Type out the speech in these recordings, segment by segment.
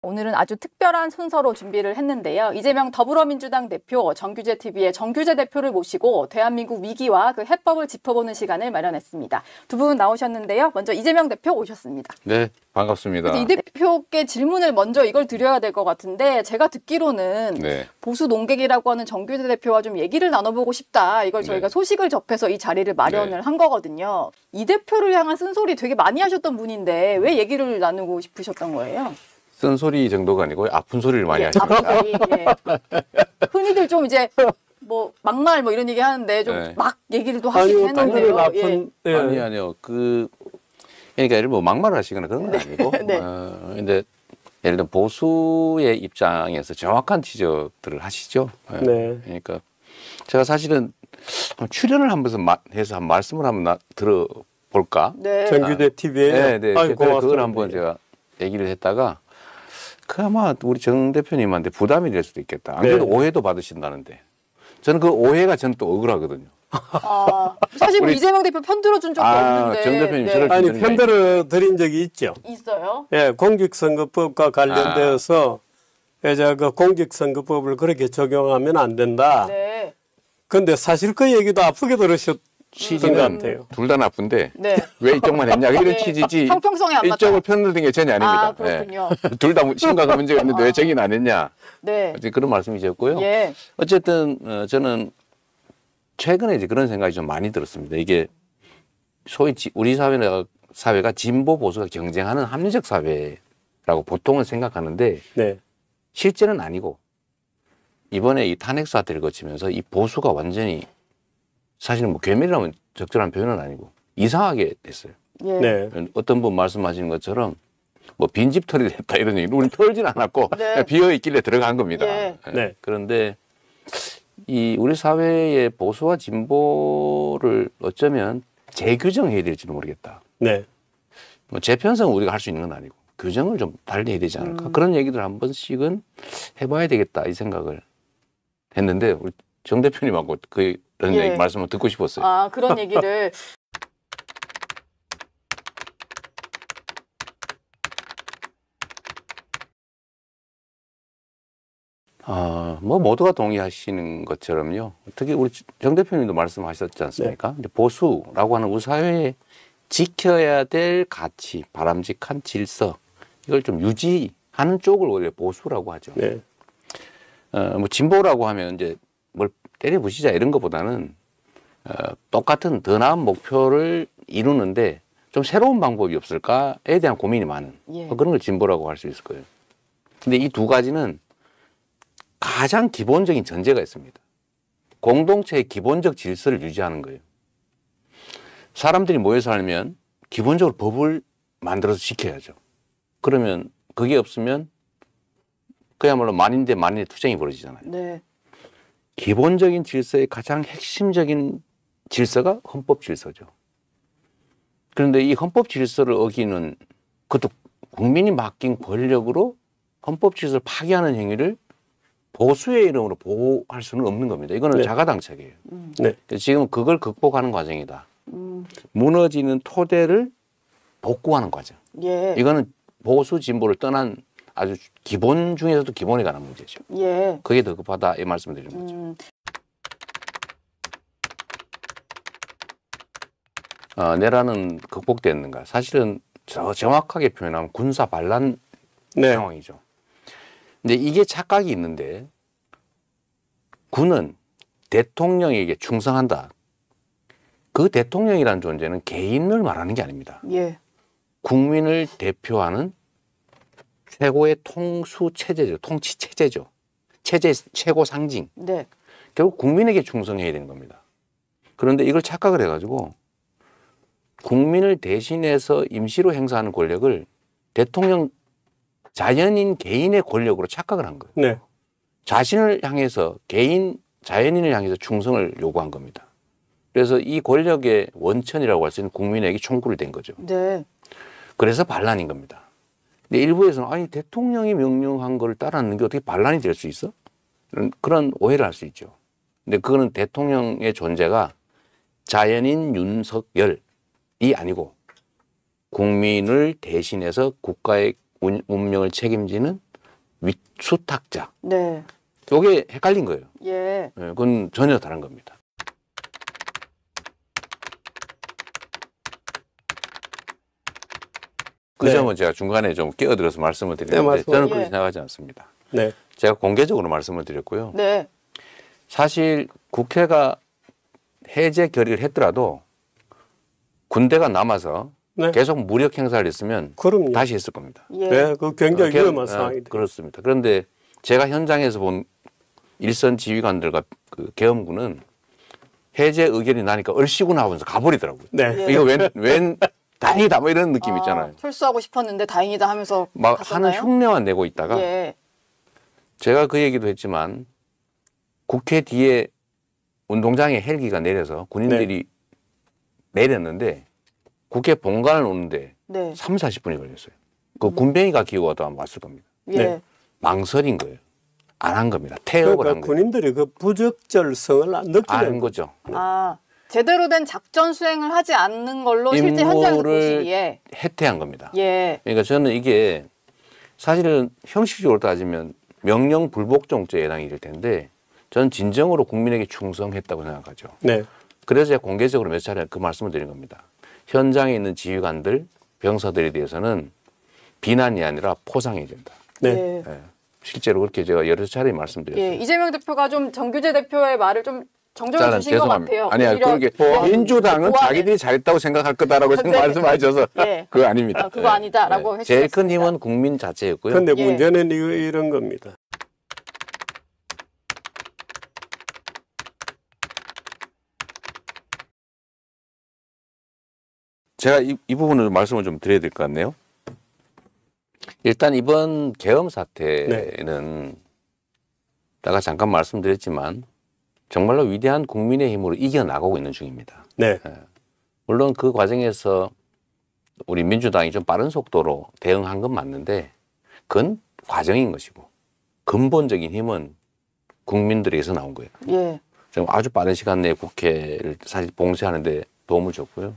오늘은 아주 특별한 순서로 준비를 했는데요. 이재명 더불어민주당 대표, 정규재 TV의 정규재 대표를 모시고 대한민국 위기와 그 해법을 짚어보는 시간을 마련했습니다. 두 분 나오셨는데요. 먼저 이재명 대표 오셨습니다. 네, 반갑습니다. 이 대표께 질문을 먼저 이걸 드려야 될 것 같은데 제가 듣기로는 네. 보수 농객이라고 하는 정규재 대표와 좀 얘기를 나눠보고 싶다. 이걸 저희가 소식을 접해서 이 자리를 마련을 한 거거든요. 이 대표를 향한 쓴소리 되게 많이 하셨던 분인데 왜 얘기를 나누고 싶으셨던 거예요? 쓴소리 정도가 아니고 아픈 소리를 많이 하십니다. 아픈 소리, 흔히들 좀 이제 뭐 막말 뭐 이런 얘기 하는데 좀 막 얘기를 또 하시긴 했는데요. 아픈, 아니요. 그러니까 예를 뭐 막말을 하시거나 그런 건 아니고. 근데 예를 들어 보수의 입장에서 정확한 지적들을 하시죠. 그러니까 제가 사실은 출연을 해서 한 말씀을 한번 들어볼까? 정규재 TV에. 그걸 한번 제가 얘기를 했다가 아마 우리 정 대표님한테 부담이 될 수도 있겠다. 안 그래도 오해도 받으신다는데 저는 그 오해가 저는 또 억울하거든요. 사실 뭐 이재명 대표 편들어 준 적도 없는데. 정 대표님 저를 편들어 드린 적이 있죠. 있어요? 예, 공직선거법과 관련되어서 제가 그 공직선거법을 그렇게 적용하면 안 된다. 근데 사실 그 얘기도 아프게 들으셨던 것 같아요. 둘 다 나쁜데 왜 이쪽만 했냐 이런 취지지. 형평성에 안 맞다. 이쪽을 편들던 게 전혀 아닙니다. 그렇군요. 둘 다 심각한 문제가 있는데 왜 저기는 안 했냐. 그런 말씀이셨고요. 어쨌든 저는 최근에 이제 그런 생각이 좀 많이 들었습니다. 이게 소위 우리 사회가 진보 보수가 경쟁하는 합리적 사회라고 보통은 생각하는데 실제는 아니고 이번에 이 탄핵 사태를 거치면서 이 보수가 완전히 사실은 뭐 괴멸이라면 적절한 표현은 아니고 이상하게 됐어요. 어떤 분 말씀하시는 것처럼 뭐 빈집털이를 했다 이런 얘기, 우리는 털진 않았고 비어 있길래 들어간 겁니다. 그런데 이 우리 사회의 보수와 진보를 어쩌면 재규정해야 될지도 모르겠다. 뭐 재편성은 우리가 할 수 있는 건 아니고 규정을 좀 달리 해야 되지 않을까. 그런 얘기들 한 번씩은 해봐야 되겠다 이 생각을 했는데 우리 정 대표님하고 그런 얘기 말씀을 듣고 싶었어요. 그런 얘기를. 뭐 모두가 동의하시는 것처럼요. 특히 우리 정 대표님도 말씀하셨지 않습니까? 이제 보수라고 하는 우리 사회에 지켜야 될 가치, 바람직한 질서 이걸 좀 유지하는 쪽을 원래 보수라고 하죠. 뭐 진보라고 하면 이제 뭘 때려 부시자 이런 것보다는 똑같은 더 나은 목표를 이루는데 좀 새로운 방법이 없을까에 대한 고민이 많은 그런 걸 진보라고 할 수 있을 거예요. 근데 이 두 가지는 가장 기본적인 전제가 있습니다. 공동체의 기본적 질서를 유지하는 거예요. 사람들이 모여 살면 기본적으로 법을 만들어서 지켜야죠. 그러면 그게 없으면 그야말로 만인 대 만인의 투쟁이 벌어지잖아요. 기본적인 질서의 가장 핵심적인 질서가 헌법 질서죠. 그런데 이 헌법 질서를 어기는 그것도 국민이 맡긴 권력으로 헌법 질서를 파괴하는 행위를 보수의 이름으로 보호할 수는 없는 겁니다. 이거는 자가당착이에요. 지금 그걸 극복하는 과정이다. 무너지는 토대를 복구하는 과정. 이거는 보수 진보를 떠난 아주 기본 중에서도 기본에 관한 문제죠. 그게 더 급하다 이 말씀을 드리는 거죠. 내란은 극복됐는가? 사실은 정확하게 표현하면 군사 반란 상황이죠. 근데 이게 착각이 있는데 군은 대통령에게 충성한다. 그 대통령이라는 존재는 개인을 말하는 게 아닙니다. 국민을 대표하는 최고의 통수 체제죠. 통치 체제죠. 체제의 최고 상징. 결국 국민에게 충성해야 되는 겁니다. 그런데 이걸 착각을 해가지고 국민을 대신해서 임시로 행사하는 권력을 대통령 자연인 개인의 권력으로 착각을 한 거예요. 자신을 향해서 자연인을 향해서 충성을 요구한 겁니다. 그래서 이 권력의 원천이라고 할 수 있는 국민에게 총구를 댄 거죠. 그래서 반란인 겁니다. 근데 일부에서는 아니 대통령이 명령한 걸 따르는 게 어떻게 반란이 될 수 있어? 그런 오해를 할 수 있죠. 근데 그거는 대통령의 존재가 자연인 윤석열이 아니고 국민을 대신해서 국가의 운명을 책임지는 윗수탁자. 네. 이게 헷갈린 거예요. 예. 그건 전혀 다른 겁니다. 그 점은 제가 중간에 좀 끼어들어서 말씀을 드리는데 저는 그렇게 생각하지 않습니다. 네. 제가 공개적으로 말씀을 드렸고요. 네. 사실 국회가 해제 결의를 했더라도 군대가 남아서 계속 무력 행사를 했으면 그럼요. 다시 했을 겁니다. 예. 네, 그 굉장히 위험한 상황이 그렇습니다. 그런데 제가 현장에서 본 일선 지휘관들과 그 계엄군은 해제 의견이 나니까 얼씨구나 하면서 가버리더라고요. 네. 이거 웬 다행이다 뭐 이런 느낌 있잖아요. 철수하고 싶었는데 다행이다 하면서 막 갔었나요? 하는 흉내만 내고 있다가 제가 그 얘기도 했지만 국회 뒤에 운동장에 헬기가 내려서 군인들이 내렸는데 국회 본관을 오는데 3, 40분이 걸렸어요. 그 군뱅이가 기어와도 아마 왔을 겁니다. 망설인 거예요. 안 한 겁니다. 태업을 한 거예요. 군인들이 그 부적절성을 느끼는 거죠. 제대로 된 작전 수행을 하지 않는 걸로 실제 현장에서 보시기에 해태한 겁니다. 예. 그러니까 저는 이게 사실은 형식적으로 따지면 명령 불복종죄에 해당이 될 텐데 저는 진정으로 국민에게 충성했다고 생각하죠. 네. 그래서 제가 공개적으로 몇 차례 그 말씀을 드린 겁니다. 현장에 있는 지휘관들, 병사들에 대해서는 비난이 아니라 포상해야 된다. 네. 네. 실제로 그렇게 제가 여러 차례 말씀드렸어요. 예. 이재명 대표가 좀 정규재 대표의 말을 좀 정정해 주신 것 같아요. 아니야, 그렇게 민주당은 자기들이 잘했다고 생각할 거다라고 말씀하셔서 그거 아닙니다. 그거 아니다라고 해주셨습니다. 제일 큰 힘은 국민 자체였고요. 그런데 문제는 이런 겁니다. 제가 이 부분을 말씀을 좀 드려야 될 것 같네요. 일단 이번 계엄 사태는 제가 잠깐 말씀드렸지만 정말로 위대한 국민의 힘으로 이겨나가고 있는 중입니다. 네. 물론 그 과정에서 우리 민주당이 좀 빠른 속도로 대응한 건 맞는데 그건 과정인 것이고 근본적인 힘은 국민들에게서 나온 거예요. 예. 좀 아주 빠른 시간 내에 국회를 사실 봉쇄하는 데 도움을 줬고요.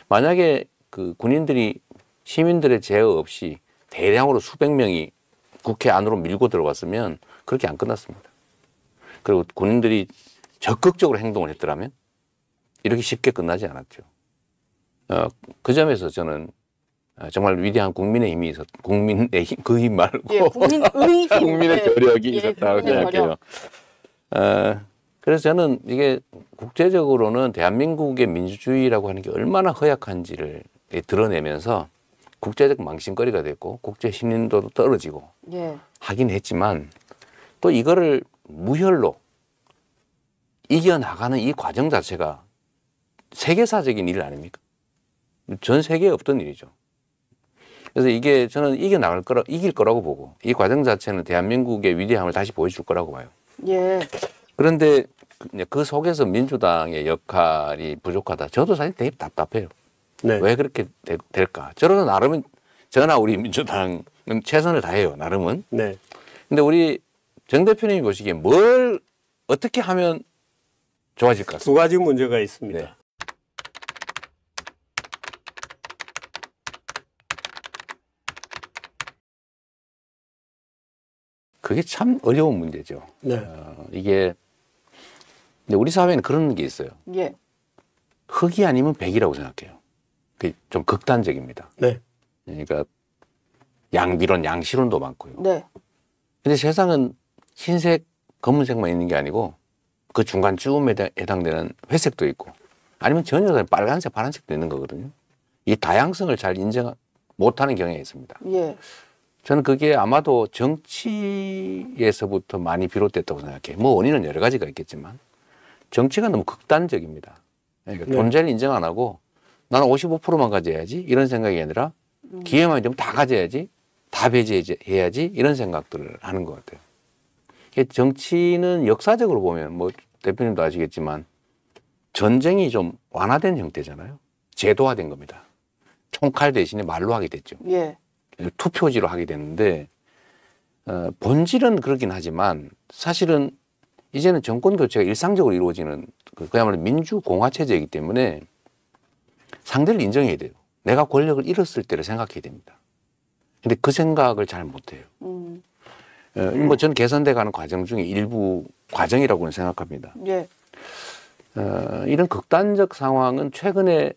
만약에 그 군인들이 시민들의 제어 없이 대량으로 수백 명이 국회 안으로 밀고 들어갔으면 그렇게 안 끝났습니다. 그리고 군인들이 적극적으로 행동을 했더라면 이렇게 쉽게 끝나지 않았죠. 그 점에서 저는 정말 위대한 국민의 힘이 국민의 힘, 그 힘 말고 국민의 힘. 국민의 저력이 있었다고 생각해요. 그래서 저는 이게 국제적으로는 대한민국의 민주주의라고 하는 게 얼마나 허약한지를 드러내면서 국제적 망신거리가 됐고 국제 신뢰도도 떨어지고 하긴 했지만 또 이거를 무혈로 이겨나가는 이 과정 자체가 세계사적인 일 아닙니까? 전 세계에 없던 일이죠. 그래서 이게 저는 이길 거라고 보고 이 과정 자체는 대한민국의 위대함을 다시 보여줄 거라고 봐요. 예. 그런데 그 속에서 민주당의 역할이 부족하다. 저도 사실 되게 답답해요. 네. 왜 그렇게 될까? 저는 나름은 저나 우리 민주당은 최선을 다해요. 나름은. 네. 근데 우리 정 대표님이 보시기에 뭘 어떻게 하면 좋아질 것 같습니다. 두 가지 문제가 있습니다. 네. 그게 참 어려운 문제죠. 네. 이게 근데 우리 사회에는 그런 게 있어요. 예. 흑이 아니면 백이라고 생각해요. 그게 좀 극단적입니다. 네. 그러니까 양비론, 양시론도 많고요. 네. 근데 세상은 흰색, 검은색만 있는 게 아니고 그 중간쯤에 해당되는 회색도 있고 아니면 전혀 빨간색, 파란색도 있는 거거든요. 이 다양성을 잘 인정 못하는 경향이 있습니다. 예. 저는 그게 아마도 정치에서부터 많이 비롯됐다고 생각해요. 뭐 원인은 여러 가지가 있겠지만 정치가 너무 극단적입니다. 그러니까 존재를 인정 안 하고 나는 55%만 가져야지 이런 생각이 아니라 기회만 좀 다 가져야지 다 배제해야지 이런 생각들을 하는 것 같아요. 정치는 역사적으로 보면 뭐 대표님도 아시겠지만 전쟁이 좀 완화된 형태잖아요. 제도화된 겁니다. 총칼 대신에 말로 하게 됐죠. 예. 투표지로 하게 됐는데 본질은 그렇긴 하지만 사실은 이제는 정권 교체가 일상적으로 이루어지는 그야말로 민주공화 체제이기 때문에 상대를 인정해야 돼요. 내가 권력을 잃었을 때를 생각해야 됩니다. 근데 그 생각을 잘 못해요. 뭐 저는 개선돼 가는 과정 중에 일부 과정이라고는 생각합니다. 예. 이런 극단적 상황은 최근에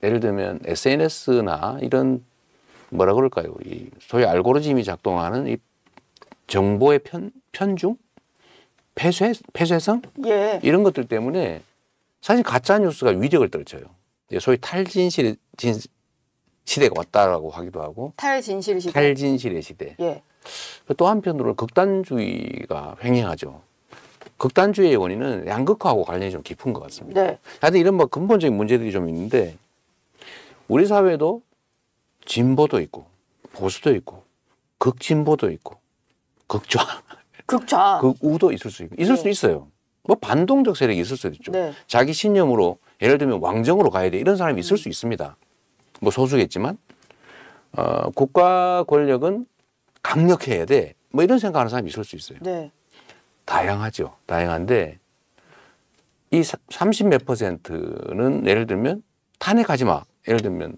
예를 들면 SNS나 이런 뭐라 그럴까요? 이 소위 알고리즘이 작동하는 이 정보의 편중, 폐쇄성 예. 이런 것들 때문에 사실 가짜 뉴스가 위력을 떨쳐요. 소위 탈진실 시대가 왔다라고 하기도 하고 탈진실 시대. 탈진실의 시대. 예. 또 한편으로는 극단주의가 횡행하죠. 극단주의의 원인은 양극화하고 관련이 좀 깊은 것 같습니다. 네. 하여튼 이런 뭐 근본적인 문제들이 좀 있는데 우리 사회도 진보도 있고 보수도 있고 극진보도 있고 극좌, 극우도 있을 수 있어요. 뭐 반동적 세력이 있을 수도 있죠. 네. 자기 신념으로 예를 들면 왕정으로 가야 돼 이런 사람이 있을 수 있습니다. 뭐 소수겠지만 국가 권력은 강력해야 돼. 뭐 이런 생각하는 사람이 있을 수 있어요. 네. 다양하죠. 다양한데 이 30몇 %는 예를 들면 탄핵하지 마. 예를 들면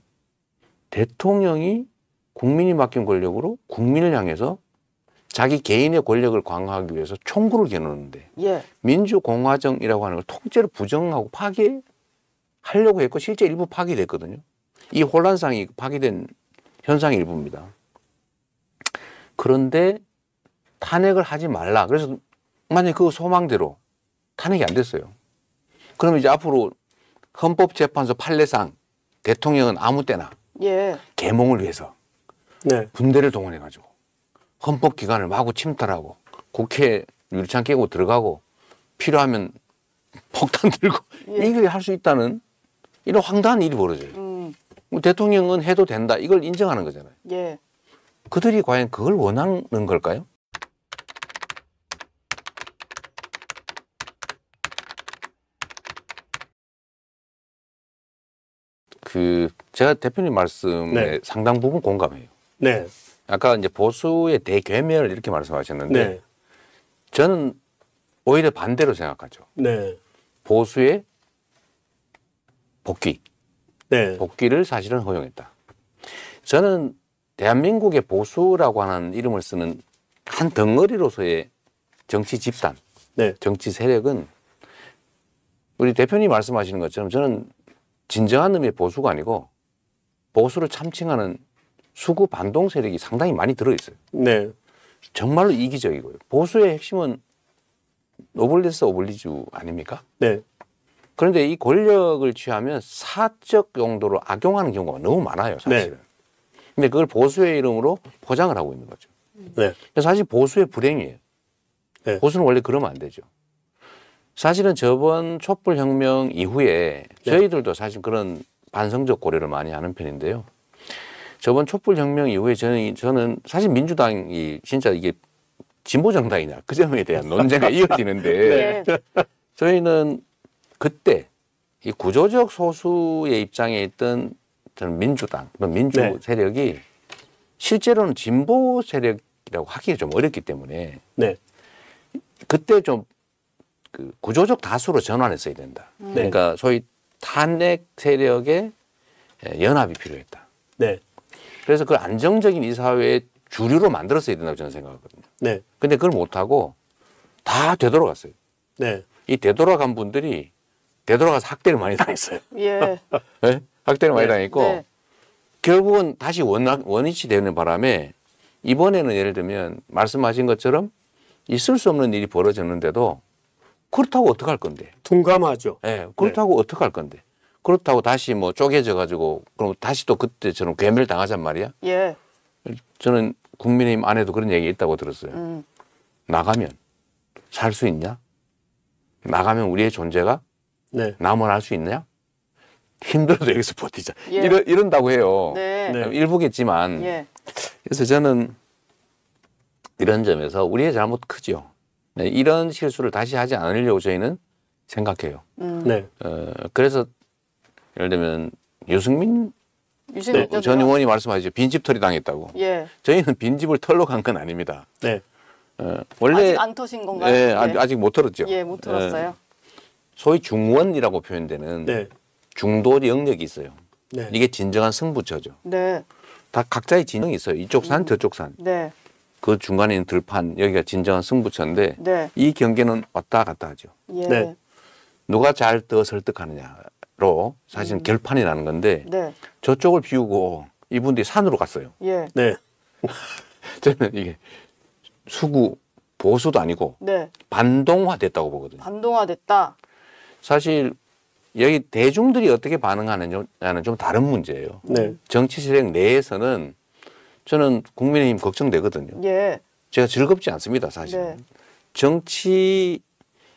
대통령이 국민이 맡긴 권력으로 국민을 향해서 자기 개인의 권력을 강화하기 위해서 총구를 겨누는데 예. 민주공화정이라고 하는 걸 통째로 부정하고 파기하려고 했고 실제 일부 파기됐거든요. 이 혼란상이 파기된 현상의 일부입니다. 그런데 탄핵을 하지 말라. 그래서 만약에 그 소망대로 탄핵이 안 됐어요. 그러면 이제 앞으로 헌법재판소 판례상 대통령은 아무 때나 예. 계몽을 위해서 네. 군대를 동원해가지고 헌법기관을 마구 침탈하고 국회 유리창 깨고 들어가고 필요하면 폭탄 들고 예. 이걸 할 수 있다는 이런 황당한 일이 벌어져요. 대통령은 해도 된다. 이걸 인정하는 거잖아요. 예. 그들이 과연 그걸 원하는 걸까요? 제가 대표님 말씀에 네. 상당 부분 공감해요. 네. 아까 이제 보수의 대괴멸 이렇게 말씀하셨는데 네. 저는 오히려 반대로 생각하죠. 네. 보수의 복귀. 네. 복귀를 사실은 허용했다. 저는 대한민국의 보수라고 하는 이름을 쓰는 한 덩어리로서의 정치 집단, 네. 정치 세력은 우리 대표님 말씀하시는 것처럼 저는 진정한 의미의 보수가 아니고 보수를 참칭하는 수구 반동 세력이 상당히 많이 들어있어요. 네. 정말로 이기적이고요. 보수의 핵심은 노블레스 오블리주 아닙니까? 네. 그런데 이 권력을 취하면 사적 용도로 악용하는 경우가 너무 많아요, 사실은. 네. 근데 그걸 보수의 이름으로 포장을 하고 있는 거죠. 네. 그래서 사실 보수의 불행이에요. 네. 보수는 원래 그러면 안 되죠. 사실은 저번 촛불혁명 이후에 네. 저희들도 사실 그런 반성적 고려를 많이 하는 편인데요. 저번 촛불혁명 이후에 저는 사실 민주당이 진짜 이게 진보정당이냐 그 점에 대한 논쟁이 이어지는데 네. 저희는 그때 이 구조적 소수의 입장에 있던 저는 민주당, 민주 네. 세력이 실제로는 진보 세력이라고 하기가 좀 어렵기 때문에 네. 그때 좀 그 구조적 다수로 전환했어야 된다. 그러니까 소위 탄핵 세력의 연합이 필요했다. 네. 그래서 그 안정적인 이 사회의 주류로 만들었어야 된다고 저는 생각하거든요. 네. 근데 그걸 못하고 다 되돌아갔어요. 네. 이 되돌아간 분들이 되돌아가서 학대를 많이 당했어요. 예. 네? 학대를 많이 네. 당했고 네. 결국은 다시 원위치 되는 바람에 이번에는 예를 들면 말씀하신 것처럼 있을 수 없는 일이 벌어졌는데도 그렇다고 어떡할 건데? 둔감하죠. 예, 그렇다고 어떡할 건데? 그렇다고 다시 뭐 쪼개져 가지고 그럼 다시 또 그때처럼 괴멸 당하잔 말이야? 예. 저는 국민의힘 안에도 그런 얘기 있다고 들었어요. 나가면 살 수 있냐? 나가면 우리의 존재가 네. 남아날 수 있냐? 힘들어도 여기서 버티자. 예. 이런다고 해요. 네. 네. 일부겠지만. 예. 그래서 저는 이런 점에서 우리의 잘못 크죠. 네, 이런 실수를 다시 하지 않으려고 저희는 생각해요. 네. 그래서 예를 들면 유승민 전 의원이 말씀하시죠. 빈집털이 당했다고. 예. 저희는 빈집을 털러 간 건 아닙니다. 네. 원래 아직 안 터신 건가요? 네, 예. 아직 못 털었죠. 예, 못 들었어요. 소위 중원이라고 표현되는 네. 중도 영역이 있어요. 네. 이게 진정한 승부처죠. 네. 다 각자의 진영이 있어요. 이쪽 산, 저쪽 산. 네. 그 중간에 있는 들판 여기가 진정한 승부처인데 네. 이 경계는 왔다 갔다 하죠. 예. 네. 누가 잘 더 설득하느냐로 사실은 결판이 나는 건데 네. 저쪽을 비우고 이분들이 산으로 갔어요. 예. 네. 저는 이게 수구 보수도 아니고 네. 반동화됐다고 보거든요. 반동화됐다. 사실 여기 대중들이 어떻게 반응하느냐는 좀 다른 문제예요. 네. 정치 세력 내에서는 저는 국민의힘 걱정되거든요. 예. 제가 즐겁지 않습니다, 사실. 네. 정치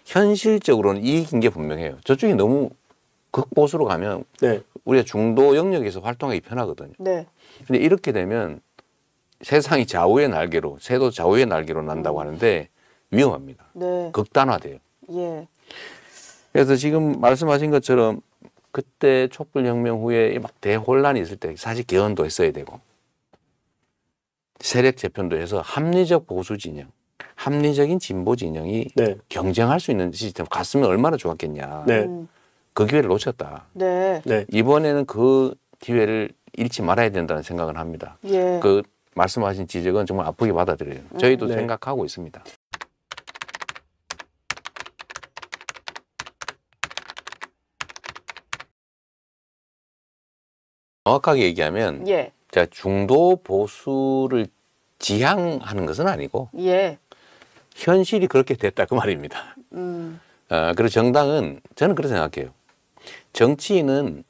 현실적으로는 이익인 게 분명해요. 저쪽이 너무 극보수로 가면 네. 우리가 중도 영역에서 활동하기 편하거든요. 네. 근데 이렇게 되면 세상이 좌우의 날개로, 새도 좌우의 날개로 난다고 하는데 위험합니다. 네. 극단화돼요. 예. 그래서 지금 말씀하신 것처럼 그때 촛불혁명 후에 막 대혼란이 있을 때 사실 개헌도 했어야 되고 세력 재편도 해서 합리적 보수 진영, 합리적인 진보 진영이 네. 경쟁할 수 있는 시스템 갔으면 얼마나 좋았겠냐. 네. 그 기회를 놓쳤다. 네. 네. 이번에는 그 기회를 잃지 말아야 된다는 생각을 합니다. 예. 그 말씀하신 지적은 정말 아프게 받아들여요. 저희도 네. 생각하고 있습니다. 정확하게 얘기하면 예. 자, 중도 보수를 지향하는 것은 아니고 예. 현실이 그렇게 됐다 그 말입니다. 그리고 정당은 저는 그렇게 생각해요. 정치인은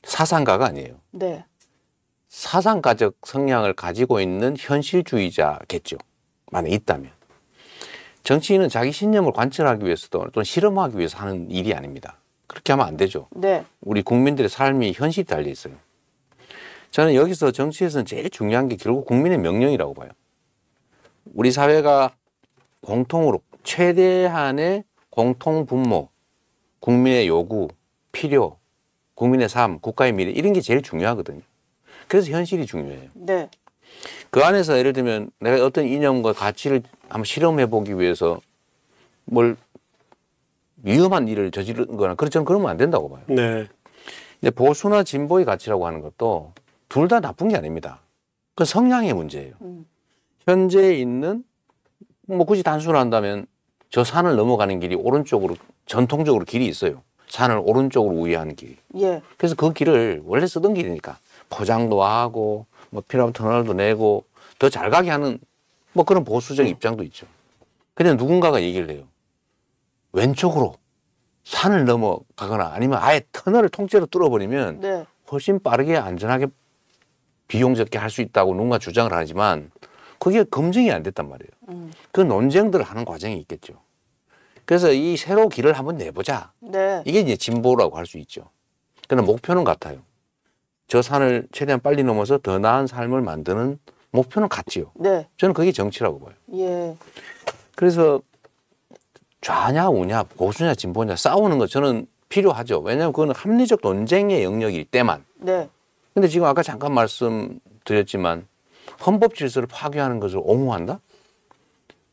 사상가가 아니에요. 네. 사상가적 성향을 가지고 있는 현실주의자겠죠. 만약에 있다면. 정치인은 자기 신념을 관철하기 위해서도 또는 실험하기 위해서 하는 일이 아닙니다. 그렇게 하면 안 되죠. 네. 우리 국민들의 삶이 현실이 달려 있어요. 저는 여기서 정치에서는 제일 중요한 게 결국 국민의 명령이라고 봐요. 우리 사회가 공통으로 최대한의 공통 분모, 국민의 요구, 필요, 국민의 삶, 국가의 미래 이런 게 제일 중요하거든요. 그래서 현실이 중요해요. 네. 그 안에서 예를 들면 내가 어떤 이념과 가치를 한번 실험해 보기 위해서 뭘 위험한 일을 저지른 거나 저는 그러면 안 된다고 봐요. 네. 근데 보수나 진보의 가치라고 하는 것도 둘 다 나쁜 게 아닙니다. 그 성향의 문제예요. 현재 있는 뭐 굳이 단순한다면 저 산을 넘어가는 길이 오른쪽으로 전통적으로 길이 있어요. 산을 오른쪽으로 우회하는 길. 예. 그래서 그 길을 원래 쓰던 길이니까 포장도 하고 뭐 필요하면 터널도 내고 더 잘 가게 하는 뭐 그런 보수적 입장도 있죠. 근데 누군가가 얘기를 해요. 왼쪽으로 산을 넘어가거나 아니면 아예 터널을 통째로 뚫어버리면 네. 훨씬 빠르게 안전하게 비용 적게 할 수 있다고 누군가 주장을 하지만 그게 검증이 안 됐단 말이에요. 그 논쟁들을 하는 과정이 있겠죠. 그래서 이 새로 길을 한번 내보자. 네. 이게 이제 진보라고 할 수 있죠. 그러나 목표는 같아요. 저 산을 최대한 빨리 넘어서 더 나은 삶을 만드는 목표는 같지요. 네. 저는 그게 정치라고 봐요. 예. 그래서 좌냐 우냐 보수냐 진보냐 싸우는 거 저는 필요하죠. 왜냐하면 그건 합리적 논쟁의 영역일 때만. 네. 근데 지금 아까 잠깐 말씀드렸지만 헌법 질서를 파괴하는 것을 옹호한다?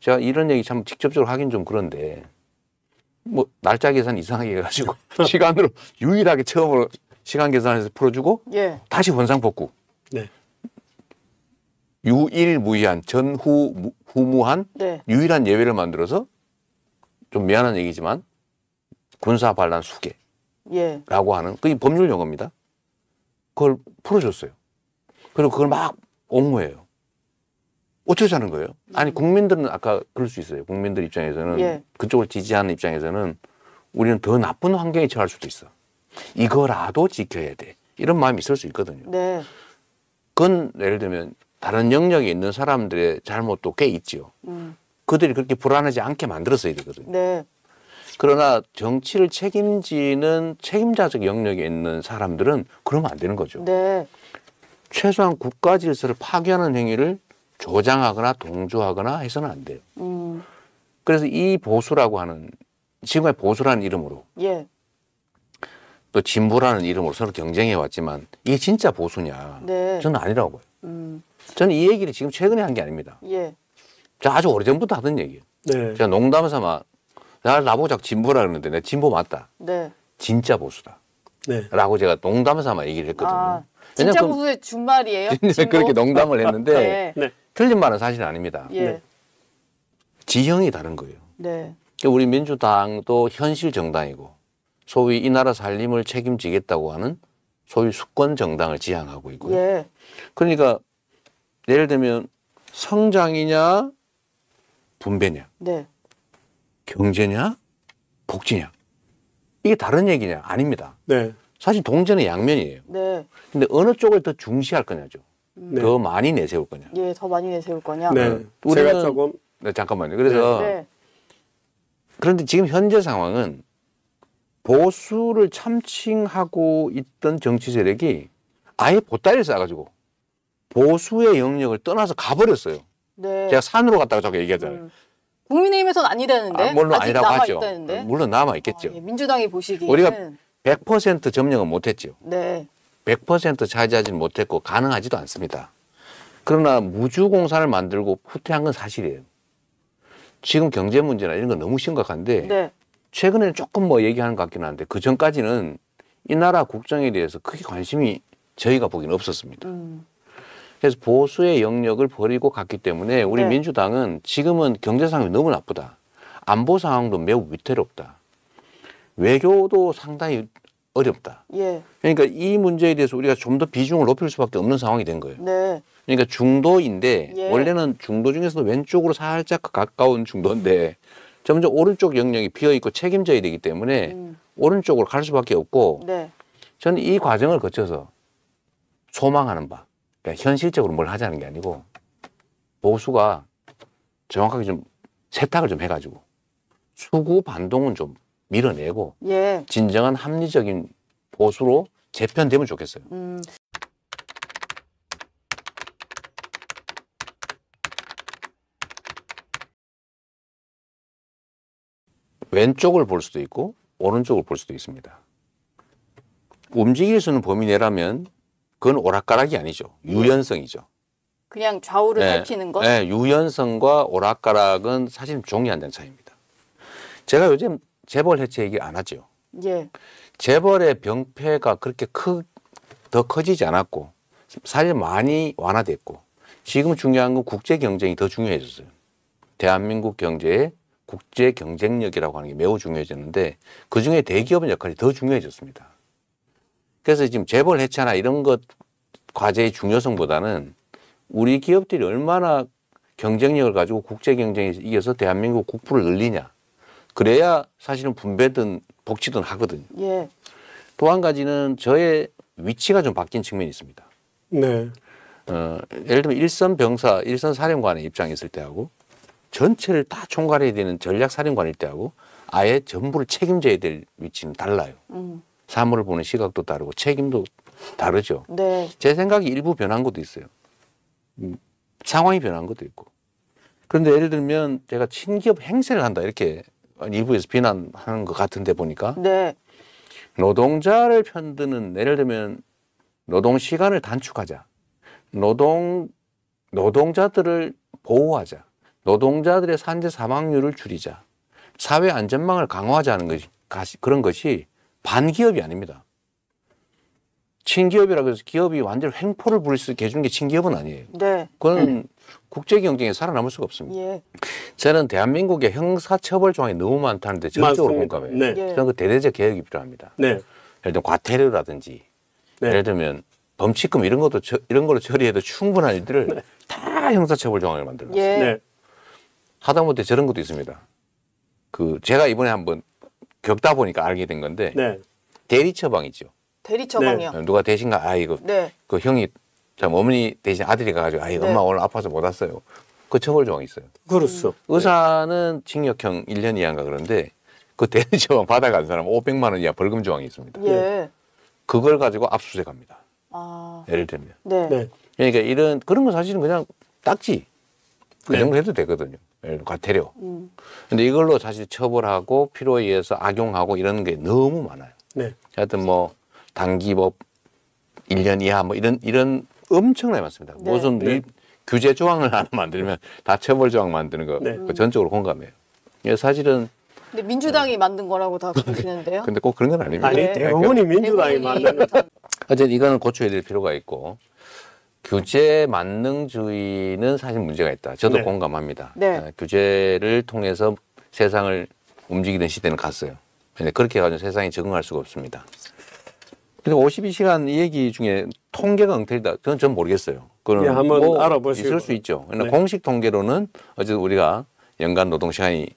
제가 이런 얘기 참 직접적으로 하긴 좀 그런데 뭐 날짜 계산 이상하게 해가지고 시간으로 유일하게 처음으로 시간 계산해서 풀어주고 예. 다시 원상복구. 네. 유일무이한 전후무한 네. 유일한 예외를 만들어서 좀 미안한 얘기지만 군사 반란 수계라고 예. 하는 그게 법률 용어입니다. 그걸 풀어줬어요. 그리고 그걸 막 옹호해요. 어쩌자는 거예요? 아니 국민들은 아까 그럴 수 있어요. 국민들 입장에서는 예. 그쪽을 지지하는 입장에서는 우리는 더 나쁜 환경에 처할 수도 있어. 이거라도 지켜야 돼. 이런 마음이 있을 수 있거든요. 네. 그건 예를 들면 다른 영역에 있는 사람들의 잘못도 꽤 있지요. 그들이 그렇게 불안하지 않게 만들었어야 되거든요. 네. 그러나 정치를 책임지는 책임자적 영역에 있는 사람들은 그러면 안 되는 거죠. 네. 최소한 국가 질서를 파괴하는 행위를 조장하거나 동조하거나 해서는 안 돼요. 그래서 이 보수라고 하는 지금까지 보수라는 이름으로 예. 또 진보라는 이름으로 서로 경쟁해 왔지만 이게 진짜 보수냐? 네. 저는 아니라고 봐요. 저는 이 얘기를 지금 최근에 한 게 아닙니다. 예. 제가 아주 오래전부터 하던 얘기예요. 네. 제가 농담 삼아 나보고 자꾸 진보라 그러는데 내가 진보 맞다. 네. 진짜 보수다. 네. 라고 제가 농담 삼아 얘기를 했거든요. 아. 진짜 보수의 준말이에요? 그렇게 농담을 했는데 네. 네. 틀린 말은 사실 아닙니다. 예. 지형이 다른 거예요. 네. 그러니까 우리 민주당도 현실 정당이고 소위 이 나라 살림을 책임지겠다고 하는 소위 수권 정당을 지향하고 있고요. 예. 그러니까 예를 들면 성장이냐 분배냐 네. 경제냐 복지냐 이게 다른 얘기냐 아닙니다. 네. 사실 동전의 양면이에요. 네. 근데 어느 쪽을 더 중시할 거냐죠. 네. 더 많이 내세울 거냐. 예, 더 많이 내세울 거냐? 네. 우리는- 제가 조금 네, 잠깐만요. 그래서 네. 그런데 지금 현재 상황은 보수를 참칭하고 있던 정치 세력이 아예 보따리를 싸가지고 보수의 영역을 떠나서 가버렸어요. 네. 제가 산으로 갔다가 자꾸 얘기하잖아요. 국민의힘에서는 아니라는데. 물론 아직 아니라고 남아 하죠. 있다는데. 물론 남아 있겠죠. 예, 민주당이 보시기에는 우리가 100% 점령은 못했죠. 네. 100% 차지하지는 못했고 가능하지도 않습니다. 그러나 무주공산을 만들고 후퇴한 건 사실이에요. 지금 경제 문제나 이런 건 너무 심각한데 네. 최근에는 조금 뭐 얘기하는 것 같긴 한데 그 전까지는 이 나라 국정에 대해서 크게 관심이 저희가 보기는 없었습니다. 그래서 보수의 영역을 버리고 갔기 때문에 우리 네. 민주당은 지금은 경제 상황이 너무 나쁘다. 안보 상황도 매우 위태롭다. 외교도 상당히 어렵다. 예. 그러니까 이 문제에 대해서 우리가 좀 더 비중을 높일 수밖에 없는 상황이 된 거예요. 네. 그러니까 중도인데 예. 원래는 중도 중에서도 왼쪽으로 살짝 가까운 중도인데 점점 오른쪽 영역이 비어있고 책임져야 되기 때문에 오른쪽으로 갈 수밖에 없고 네. 저는 이 과정을 거쳐서 소망하는 바 그러니까 현실적으로 뭘 하자는 게 아니고 보수가 정확하게 좀 세탁을 좀 해가지고 수구 반동은 좀 밀어내고 예. 진정한 합리적인 보수로 재편되면 좋겠어요. 왼쪽을 볼 수도 있고 오른쪽을 볼 수도 있습니다. 움직일 수 있는 범위 내라면 그건 오락가락이 아니죠. 유연성이죠. 그냥 좌우를 살피는 것? 네, 유연성과 오락가락은 사실 종이 한 장 차이입니다. 제가 요즘 재벌 해체 얘기 안 하죠. 예. 재벌의 병폐가 그렇게 더 커지지 않았고 사실 많이 완화됐고 지금 중요한 건 국제 경쟁이 더 중요해졌어요. 대한민국 경제의 국제 경쟁력이라고 하는 게 매우 중요해졌는데 그중에 대기업의 역할이 더 중요해졌습니다. 그래서 지금 재벌 해체나 이런 것 과제의 중요성보다는 우리 기업들이 얼마나 경쟁력을 가지고 국제 경쟁에서 이겨서 대한민국 국부를 늘리냐. 그래야 사실은 분배든 복지든 하거든요. 예. 또 한 가지는 저의 위치가 좀 바뀐 측면이 있습니다. 네. 예를 들면 일선 병사, 일선 사령관의 입장에 있을 때하고 전체를 다 총괄해야 되는 전략 사령관일 때하고 아예 전부를 책임져야 될 위치는 달라요. 사물을 보는 시각도 다르고 책임도 다르죠. 네. 제 생각이 일부 변한 것도 있어요. 상황이 변한 것도 있고. 그런데 예를 들면 제가 친기업 행세를 한다 이렇게 일부에서 비난하는 것 같은데 보니까 네. 노동자를 편드는 예를 들면 노동 시간을 단축하자. 노동자들을 보호하자. 노동자들의 산재 사망률을 줄이자. 사회 안전망을 강화하자는 것이 그런 것이 반기업이 아닙니다. 친기업이라고 해서 기업이 완전 횡포를 부릴 수 있게 해주는 게 친기업은 아니에요. 네. 그건 국제 경쟁에 살아남을 수가 없습니다. 예. 저는 대한민국에 형사처벌 조항이 너무 많다는데 전적으로 맞습니다. 공감해요. 네. 예. 저는 그 대대적 개혁이 필요합니다. 네. 예를 들면 과태료라든지 네. 예를 들면 범칙금 이런 걸로 처리해도 충분한 일들을 다 형사처벌 조항을 만들었어요. 예. 네. 하다못해 저런 것도 있습니다. 그 제가 이번에 한번 겪다 보니까 알게 된 건데 네. 대리 처방이죠. 대리 처방이요. 누가 대신가 이거 네. 그 형이 참 어머니 대신 아들이 가가지고 엄마 오늘 아파서 못 왔어요. 그 처벌 조항이 있어요. 그렇소. 의사는 징역형 1년 이하인가 그런데 그 대리 처방 받아간 사람은 500만 원 이하 벌금 조항이 있습니다. 예. 그걸 가지고 압수수색합니다. 아. 예를 들면. 네. 네. 그러니까 그런 건 사실은 그냥 딱지 그 네. 정도 해도 되거든요. 예를 들면 과태료. 근데 이걸로 사실 처벌하고 필요에 의해서 악용하고 이런 게 너무 많아요. 네. 하여튼 뭐 단기법 1년 이하 뭐 이런 엄청나게 많습니다. 네. 무슨 네. 규제 조항을 하나 만들면 다 처벌 조항 만드는 거 네. 그거 전적으로 공감해요. 사실은 근데 민주당이 만든 거라고 다 그러시는데요. 근데 꼭 그런 건 아닙니다. 아니 네. 대부분이 민주당이 대부분이 만드는 어쨌든 이거는 고쳐야 될 필요가 있고 규제 만능주의는 사실 문제가 있다. 저도 네. 공감합니다. 네. 규제를 통해서 세상을 움직이는 시대는 갔어요. 근데 그렇게 해가지고 세상에 적응할 수가 없습니다. 근데 52시간 이 얘기 중에 통계가 엉터리다. 그건 전 모르겠어요. 그건 예, 한번 뭐 알아보시고. 있을 수 있죠. 근데 네. 공식 통계로는 어쨌든 우리가 연간 노동 시간이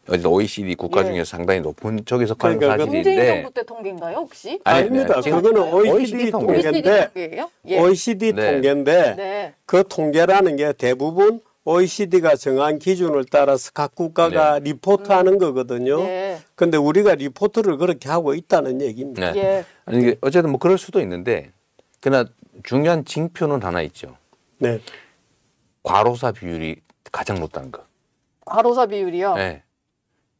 어쨌든 OECD 국가 예. 중에서 상당히 높은 쪽에 속하는 그러니까 문재인 사실인데 정부 때 통계인가요, 혹시? 아닙니다. 지금 그거는 OECD OECD 통계인데 통계예요? 예. OECD 네. 통계인데 네. 그 통계라는 게 대부분 OECD가 정한 기준을 따라서 각 국가가 리포트하는 거거든요. 네. 근데 우리가 리포트를 그렇게 하고 있다는 얘기입니다. 네. 예. 아니 이게 어쨌든 뭐 그럴 수도 있는데 그러나 중요한 징표는 하나 있죠. 네. 과로사 비율이 가장 높다는 거. 과로사 비율이요? 네.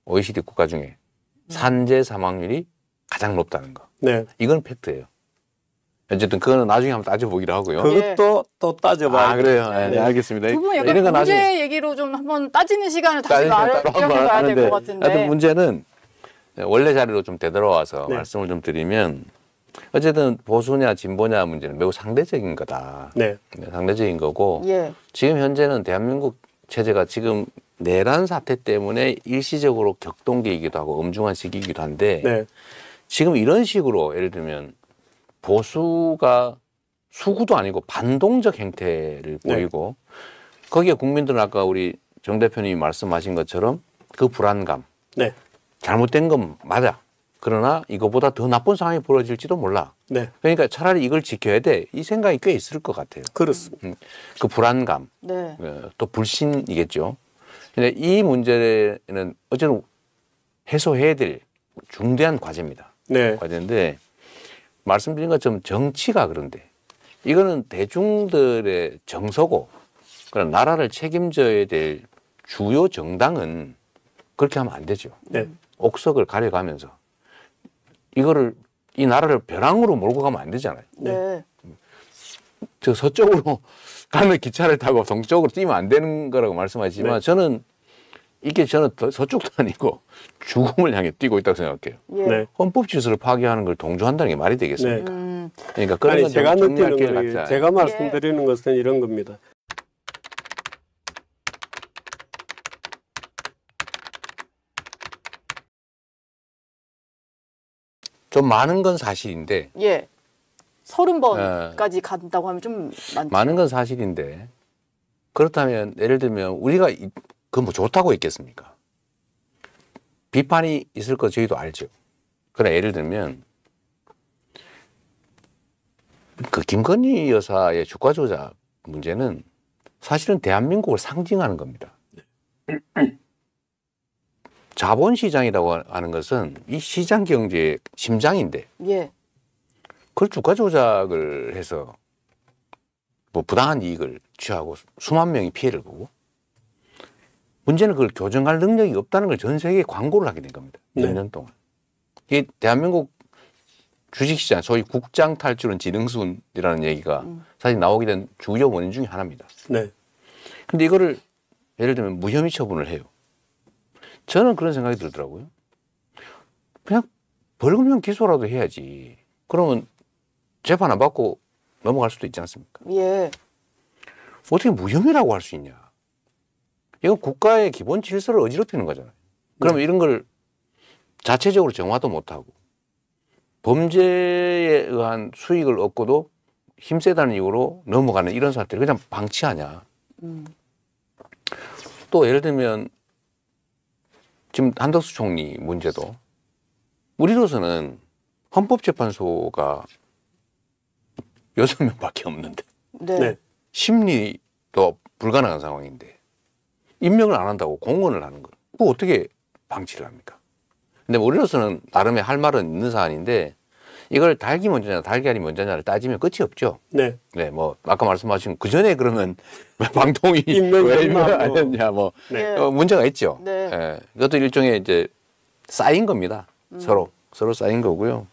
OECD 국가 중에 산재 사망률이 가장 높다는 거. 네. 이건 팩트예요. 어쨌든 그거는 나중에 한번 따져보기로 하고요. 그것도 또 따져봐야 아 그래요. 네, 네, 알겠습니다. 두 분 이런 약간 건 문제 나중에 얘기로 좀 한번 따지는 시간을 다시 따로 한번 마련해봐야 될 하는데 것 같은데. 하여튼 문제는 원래 자리로 좀 되돌아와서 네. 말씀을 좀 드리면 어쨌든 보수냐 진보냐 문제는 매우 상대적인 거다. 네. 네, 상대적인 거고 예. 지금 현재는 대한민국 체제가 지금 내란 사태 때문에 일시적으로 격동기이기도 하고 엄중한 시기이기도 한데 네. 지금 이런 식으로 예를 들면 보수가 수구도 아니고 반동적 행태를 네. 보이고 거기에 국민들은 아까 우리 정 대표님이 말씀하신 것처럼 그 불안감 네. 잘못된 건 맞아. 그러나 이거보다 더 나쁜 상황이 벌어질지도 몰라. 네. 그러니까 차라리 이걸 지켜야 돼. 이 생각이 꽤 있을 것 같아요. 그렇습니다. 그 불안감, 네. 또 불신이겠죠. 근데 이 문제는 어쨌든 해소해야 될 중대한 과제입니다. 네. 과제인데 말씀드린 것처럼 정치가 그런데 이거는 대중들의 정서고 그런 나라를 책임져야 될 주요 정당은 그렇게 하면 안 되죠. 네. 옥석을 가려가면서 이거를 이 나라를 벼랑으로 몰고 가면 안 되잖아요. 네. 저 서쪽으로 가는 기차를 타고 동쪽으로 뛰면 안 되는 거라고 말씀하시지만 네. 저는 서쪽도 아니고 죽음을 향해 뛰고 있다고 생각해요. 예. 네. 헌법 질서를 파괴하는 걸 동조한다는 게 말이 되겠습니까? 그러니까 그런 아니 건 제가 좀 정리할 느끼는 기회를 거예요. 갖자. 제가 말씀드리는 것은 이런 겁니다. 좀 많은 건 사실인데 예. 30번까지 간다고 하면 좀 많죠. 많은 건 사실인데 그렇다면 예를 들면 우리가 그뭐 좋다고 했겠습니까? 비판이 있을 거 저희도 알죠. 그러나 예를 들면 그 김건희 여사의 주가 조작 문제는 사실은 대한민국을 상징하는 겁니다. 자본시장이라고 하는 것은 이 시장 경제의 심장인데 예. 그걸 주가 조작을 해서 뭐 부당한 이익을 취하고 수만 명이 피해를 보고 문제는 그걸 교정할 능력이 없다는 걸 전 세계에 광고를 하게 된 겁니다. 몇 년 동안. 이게 대한민국 주식시장 소위 국장 탈출은 지능순이라는 얘기가 사실 나오게 된 주요 원인 중에 하나입니다. 네. 근데 이거를 예를 들면 무혐의 처분을 해요. 저는 그런 생각이 들더라고요. 그냥 벌금형 기소라도 해야지. 그러면 재판 안 받고 넘어갈 수도 있지 않습니까? 예. 어떻게 무혐의라고 할 수 있냐. 이건 국가의 기본 질서를 어지럽히는 거잖아요. 그러면 이런 걸 자체적으로 정화도 못하고 범죄에 의한 수익을 얻고도 힘세다는 이유로 넘어가는 이런 사태를 그냥 방치하냐. 또 예를 들면 지금 한덕수 총리 문제도 우리로서는 헌법재판소가 6명밖에 없는데 네. 네. 심리도 불가능한 상황인데 임명을 안 한다고 공언을 하는 거. 그거 어떻게 방치를 합니까? 근데 우리로서는 나름의 할 말은 있는 사안인데 이걸 닭이 먼저냐 달걀이 먼저냐를 따지면 끝이 없죠. 네. 네, 뭐 아까 말씀하신 그 전에 그러면 방통위 임명 왜 임명 했나, 안 했냐 뭐 네. 문제가 있죠. 네. 예, 이것도 일종의 이제 쌓인 겁니다. 서로 쌓인 거고요.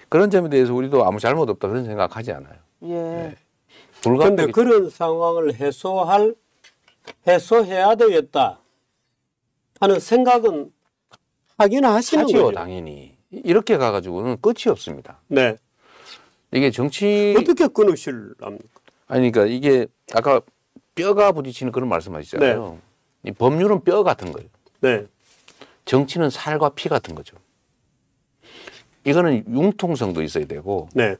그런 점에 대해서 우리도 아무 잘못 없다 그런 생각하지 않아요. 예. 그런데 그런 상황을 해소해야 되겠다 하는 생각은 하긴 하시는 하지요, 거죠. 당연히. 이렇게 가가지고는 끝이 없습니다. 네. 이게 정치 어떻게 끊으실랍니까? 아니 그러니까 이게 아까 뼈가 부딪히는 그런 말씀하시잖아요. 이 법률은 뼈 같은 거예요. 네. 정치는 살과 피 같은 거죠. 이거는 융통성도 있어야 되고 네.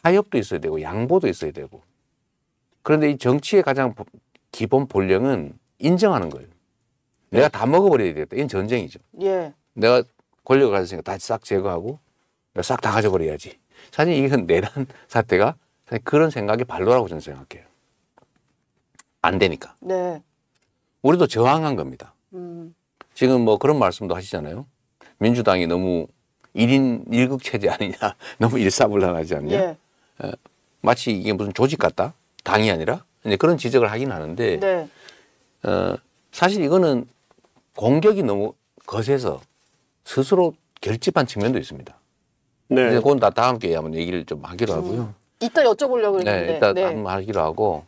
타협도 있어야 되고 양보도 있어야 되고. 그런데 이 정치의 가장 기본 본령은 인정하는 거예요. 내가 다 먹어버려야 되겠다. 이건 전쟁이죠. 예. 내가 권력을 가졌으니까 다 싹 제거하고 싹 다 가져버려야지. 사실 이건 내란 사태가 사실 그런 생각이 발로라고 저는 생각해요. 안 되니까. 네. 우리도 저항한 겁니다. 지금 뭐 그런 말씀도 하시잖아요. 민주당이 너무 1인 1극 체제 아니냐. 너무 일사불란하지 않냐. 예. 마치 이게 무슨 조직 같다. 당이 아니라. 이제 그런 지적을 하긴 하는데 네. 사실 이거는 공격이 너무 거세서 스스로 결집한 측면도 있습니다. 네. 이제 그건 다 다음 기회에 한번 얘기를 좀 하기로 하고요. 이따 여쭤보려고 네, 했는데. 이따 네. 한번 하기로 하고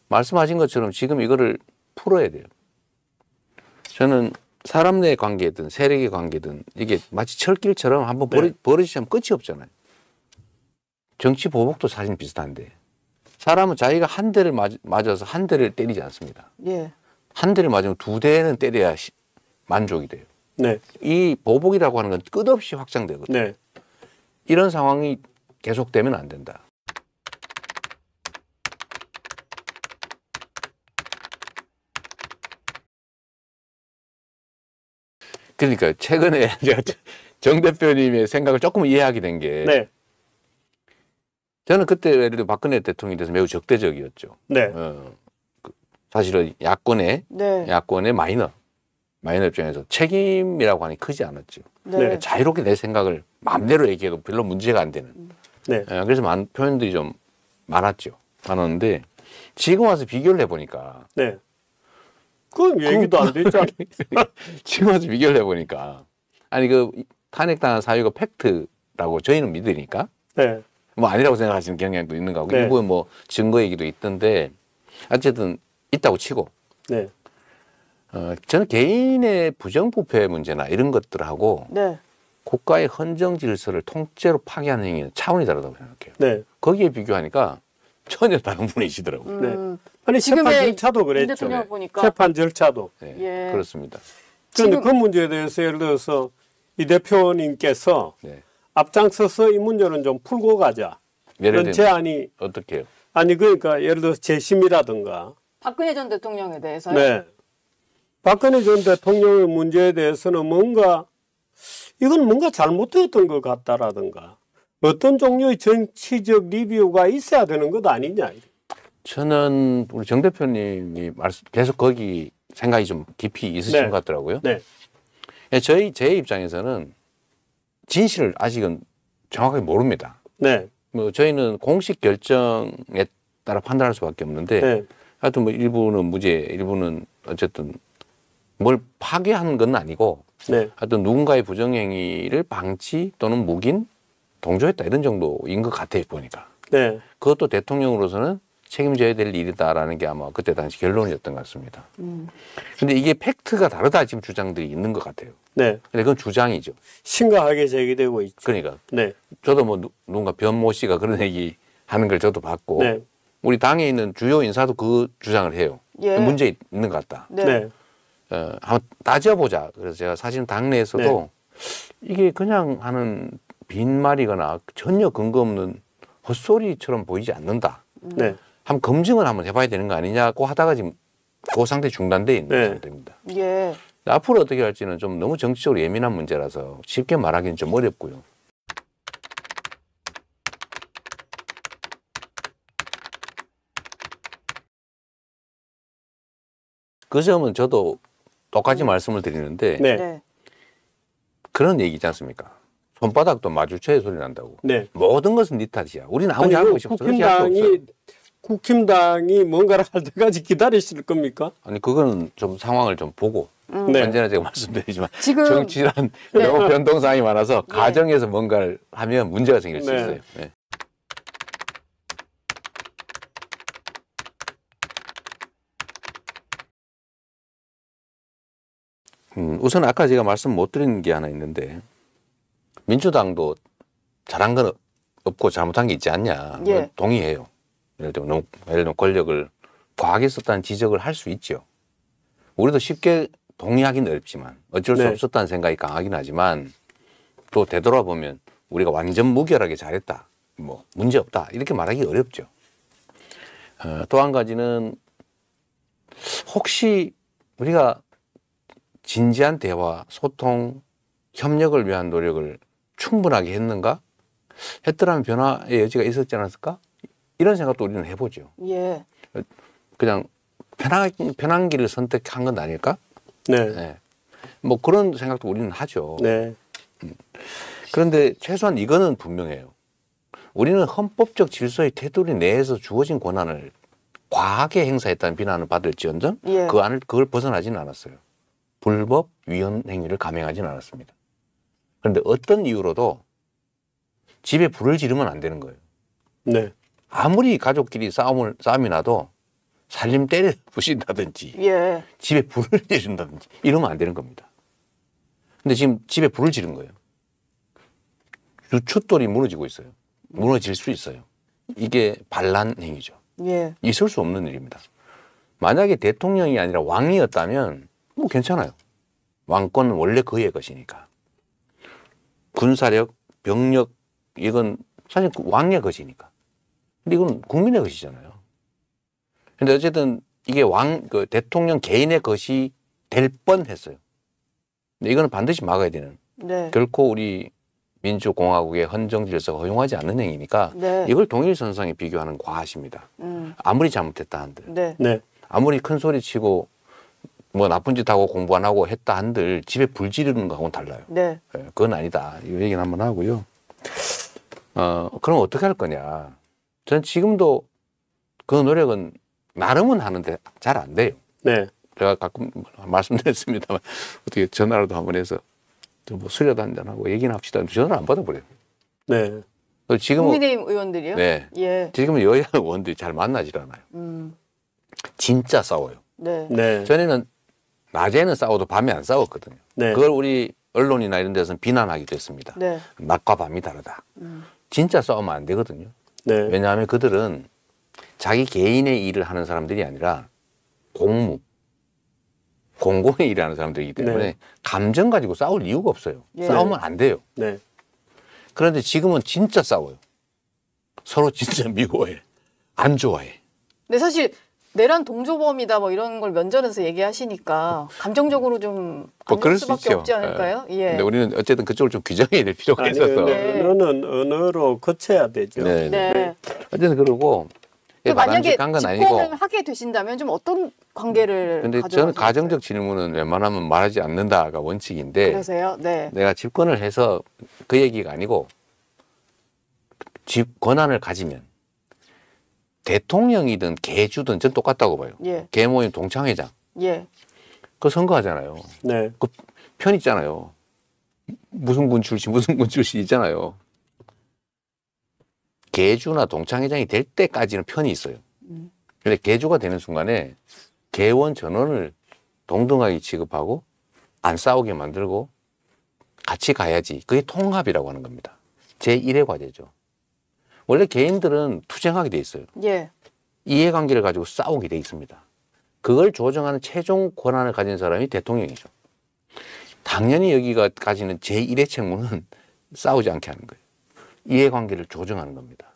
말씀하신 것처럼 지금 이거를 풀어야 돼요. 저는 사람 내 관계든 세력의 관계든 이게 마치 철길처럼 한번 버릇이면 끝이 없잖아요. 정치 보복도 사실 비슷한데 사람은 자기가 한 대를 맞아서 한 대를 때리지 않습니다. 예. 한 대를 맞으면 두 대는 때려야 만족이 돼요. 네. 이 보복이라고 하는 건 끝없이 확장되거든요. 네. 이런 상황이 계속되면 안 된다. 그러니까 최근에 제가 정 대표님의 생각을 조금 이해하게 된 게 네. 저는 그때 예를 들어 박근혜 대통령에 대해서 매우 적대적이었죠. 네. 사실은 야권의 네. 마이너 입장에서 책임이라고 하니 크지 않았죠. 네. 자유롭게 내 생각을 마음대로 얘기해도 별로 문제가 안 되는. 네. 그래서 표현들이 좀 많았는데 지금 와서 비교를 해보니까 네. 그럼 얘기도 안 되잖아요. 지금 와서 비교를 해보니까 아니 그 탄핵당한 사유가 팩트라고 저희는 믿으니까 네. 뭐 아니라고 생각하시는 경향도 있는 거고 네. 일부는 뭐 증거 얘기도 있던데 어쨌든 있다고 치고 네. 저는 개인의 부정부패 문제나 이런 것들하고 네. 국가의 헌정 질서를 통째로 파괴하는 행위는 차원이 다르다고 생각해요. 네. 거기에 비교하니까 전혀 다른 분이시더라고요. 네. 아니 재판 지금의 절차도 윤 그랬죠. 대통령을 보니까 재판 절차도. 네, 예. 그렇습니다. 그런데 지금- 그 문제에 대해서 예를 들어서 이 대표님께서 네. 앞장서서 이 문제는 좀 풀고 가자. 예를 그런 들면 제안이 어떻게 해요? 아니 그러니까 예를 들어서 재심이라든가. 박근혜 전 대통령에 대해서요. 네. 박근혜 전 대통령의 문제에 대해서는 이건 뭔가 잘못되었던 것 같다라든가 어떤 종류의 정치적 리뷰가 있어야 되는 것 아니냐. 저는 우리 정 대표님이 계속 거기 생각이 좀 깊이 있으신 네. 것 같더라고요. 네. 제 입장에서는 진실을 아직은 정확하게 모릅니다. 네. 뭐 저희는 공식 결정에 따라 판단할 수밖에 없는데 네. 하여튼 뭐 일부는 무죄, 일부는 어쨌든 뭘 파괴한 건 아니고 네. 하여튼 누군가의 부정행위를 방치 또는 묵인, 동조했다 이런 정도인 것 같아요 보니까. 네. 그것도 대통령으로서는 책임져야 될 일이다라는 게 아마 그때 당시 결론이었던 것 같습니다. 근데 이게 팩트가 다르다 지금 주장들이 있는 것 같아요. 네. 근데 그건 주장이죠. 심각하게 제기되고 있죠. 그러니까 네. 저도 뭐 누군가 변모 씨가 그런 얘기 하는 걸 저도 봤고 네. 우리 당에 있는 주요 인사도 그 주장을 해요. 예. 문제 있는 것 같다. 네. 네. 한번 따져보자. 그래서 제가 사실 당내에서도 이게 그냥 하는 빈말이거나 전혀 근거 없는 헛소리처럼 보이지 않는다. 네. 한번 검증을 한번 해봐야 되는 거 아니냐고 하다가 지금 그 상태 중단돼 있는 네. 상태입니다. 예. 앞으로 어떻게 할지는 좀 너무 정치적으로 예민한 문제라서 쉽게 말하기는 좀 어렵고요. 그 점은 저도 똑같이 말씀을 드리는데 네. 네. 그런 얘기 있지 않습니까? 손바닥도 마주쳐야 소리 난다고. 네. 모든 것은 네 탓이야. 우리는 아무리 아니, 하는 것이 없어. 그렇게 할 수 없어요. 국힘당이 뭔가를 할 때까지 기다리실 겁니까? 아니 그거는 좀 상황을 좀 보고 네. 언제나 제가 말씀드리지만 지금- 정치란 네. 너무 변동사항이 많아서 가정에서 뭔가를 하면 문제가 생길 수 네. 있어요. 네. 우선 아까 제가 말씀 못 드린 게 하나 있는데 민주당도 잘한 건 없고 잘못한 게 있지 않냐. 예. 동의해요. 예를 들면 권력을 과하게 썼다는 지적을 할 수 있죠. 우리도 쉽게 동의하기는 어렵지만 어쩔 수 네. 없었다는 생각이 강하긴 하지만 또 되돌아보면 우리가 완전 무결하게 잘했다. 뭐 문제 없다. 이렇게 말하기 어렵죠. 또 한 가지는 혹시 우리가 진지한 대화, 소통, 협력을 위한 노력을 충분하게 했는가? 했더라면 변화의 여지가 있었지 않았을까? 이런 생각도 우리는 해보죠. 예. 그냥 편한 길을 선택한 건 아닐까? 네. 네. 뭐 그런 생각도 우리는 하죠. 네. 그런데 최소한 이거는 분명해요. 우리는 헌법적 질서의 테두리 내에서 주어진 권한을 과하게 행사했다는 비난을 받을지언정 예. 그걸 벗어나지는 않았어요. 불법 위헌 행위를 감행하지는 않았습니다. 그런데 어떤 이유로도 집에 불을 지르면 안 되는 거예요. 네. 아무리 가족끼리 싸움이 나도 살림 때려 부신다든지 예. 집에 불을 지른다든지 이러면 안 되는 겁니다. 근데 지금 집에 불을 지른 거예요. 주춧돌이 무너지고 있어요. 무너질 수 있어요. 이게 반란 행위죠. 예. 있을 수 없는 일입니다. 만약에 대통령이 아니라 왕이었다면 뭐 괜찮아요. 왕권은 원래 그의 것이니까. 군사력, 병력 이건 사실 왕의 것이니까. 근데 이건 국민의 것이잖아요. 근데 어쨌든 이게 대통령 개인의 것이 될 뻔했어요. 근데 이거는 반드시 막아야 되는. 네. 결코 우리 민주공화국의 헌정 질서가 허용하지 않는 행위니까 네. 이걸 동일선상에 비교하는 과하십니다. 아무리 잘못했다 한들, 네. 네. 아무리 큰 소리 치고 뭐 나쁜 짓 하고 공부 안 하고 했다 한들 집에 불 지르는 거하고는 달라요. 네. 예, 그건 아니다. 이 얘기는 한번 하고요. 그럼 어떻게 할 거냐? 전 지금도 그 노력은 나름은 하는데 잘 안 돼요. 네. 제가 가끔 말씀드렸습니다만 어떻게 전화라도 한번 해서 뭐 술이라도 한잔 하고 얘기나 합시다. 전화를 안 받아버려요. 네. 지금은 국민의힘 의원들이요? 네. 예. 지금은 여야 의원들이 잘 만나질 않아요. 진짜 싸워요. 네. 네. 전에는 낮에는 싸워도 밤에 안 싸웠거든요. 네. 그걸 우리 언론이나 이런 데서는 비난하기도 했습니다. 네. 낮과 밤이 다르다. 진짜 싸우면 안 되거든요. 네. 왜냐하면 그들은 자기 개인의 일을 하는 사람들이 아니라 공공의 일을 하는 사람들이기 때문에 네. 감정 가지고 싸울 이유가 없어요. 예. 싸우면 안 돼요. 네. 그런데 지금은 진짜 싸워요. 서로 진짜 미워해. 안 좋아해. 근데 사실 내란 동조범이다 뭐 이런 걸 면전에서 얘기하시니까 감정적으로 좀 안 좋을 수밖에 없지 않을까요? 예. 근데 우리는 어쨌든 그쪽을 좀 규정해야 될 필요가 아니, 있어서. 네. 언어는 언어로 거쳐야 되죠. 네. 네. 어쨌든 그러고 그 만약에 바람직한 건 아니고. 집권을 하게 되신다면 좀 어떤 관계를 근데 저는 가져가시겠어요? 가정적 질문은 웬만하면 말하지 않는다가 원칙인데 그러세요? 네. 내가 집권을 해서 그 얘기가 아니고 집 권한을 가지면 대통령이든 개주든 전 똑같다고 봐요. 예. 개모임 동창회장 예. 그 선거하잖아요. 네. 그 편 있잖아요. 무슨 군 출신 있잖아요. 개주나 동창회장이 될 때까지는 편이 있어요. 근데 개주가 되는 순간에 개원 전원을 동등하게 취급하고 안 싸우게 만들고 같이 가야지. 그게 통합이라고 하는 겁니다. 제1의 과제죠. 원래 개인들은 투쟁하게 돼 있어요. 예. 이해관계를 가지고 싸우게 돼 있습니다. 그걸 조정하는 최종 권한을 가진 사람이 대통령이죠. 당연히 여기가 가지는 제1의 책무는 싸우지 않게 하는 거예요. 이해관계를 조정하는 겁니다.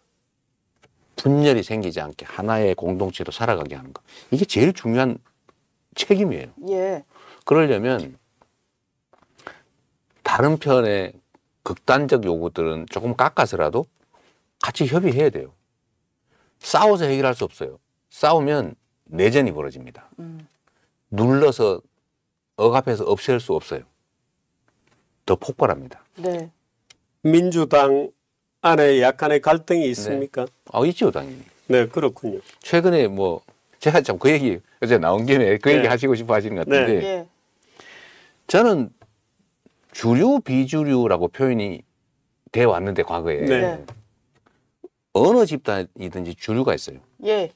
분열이 생기지 않게 하나의 공동체로 살아가게 하는 것. 이게 제일 중요한 책임이에요. 예. 그러려면 다른 편의 극단적 요구들은 조금 깎아서라도 같이 협의해야 돼요. 싸워서 해결할 수 없어요. 싸우면 내전이 벌어집니다. 눌러서 억압해서 없앨 수 없어요. 더 폭발합니다. 네. 민주당 안에 약간의 갈등이 있습니까? 있죠, 당연히. 네, 그렇군요. 최근에 뭐 제가 참 그 얘기 어제 나온 김에 그 얘기 네. 하시고 싶어 하시는 것 같은데 예. 저는 주류 비주류라고 표현이 돼 왔는데 과거에 네. 어느 집단이든지 주류가 있어요. 예.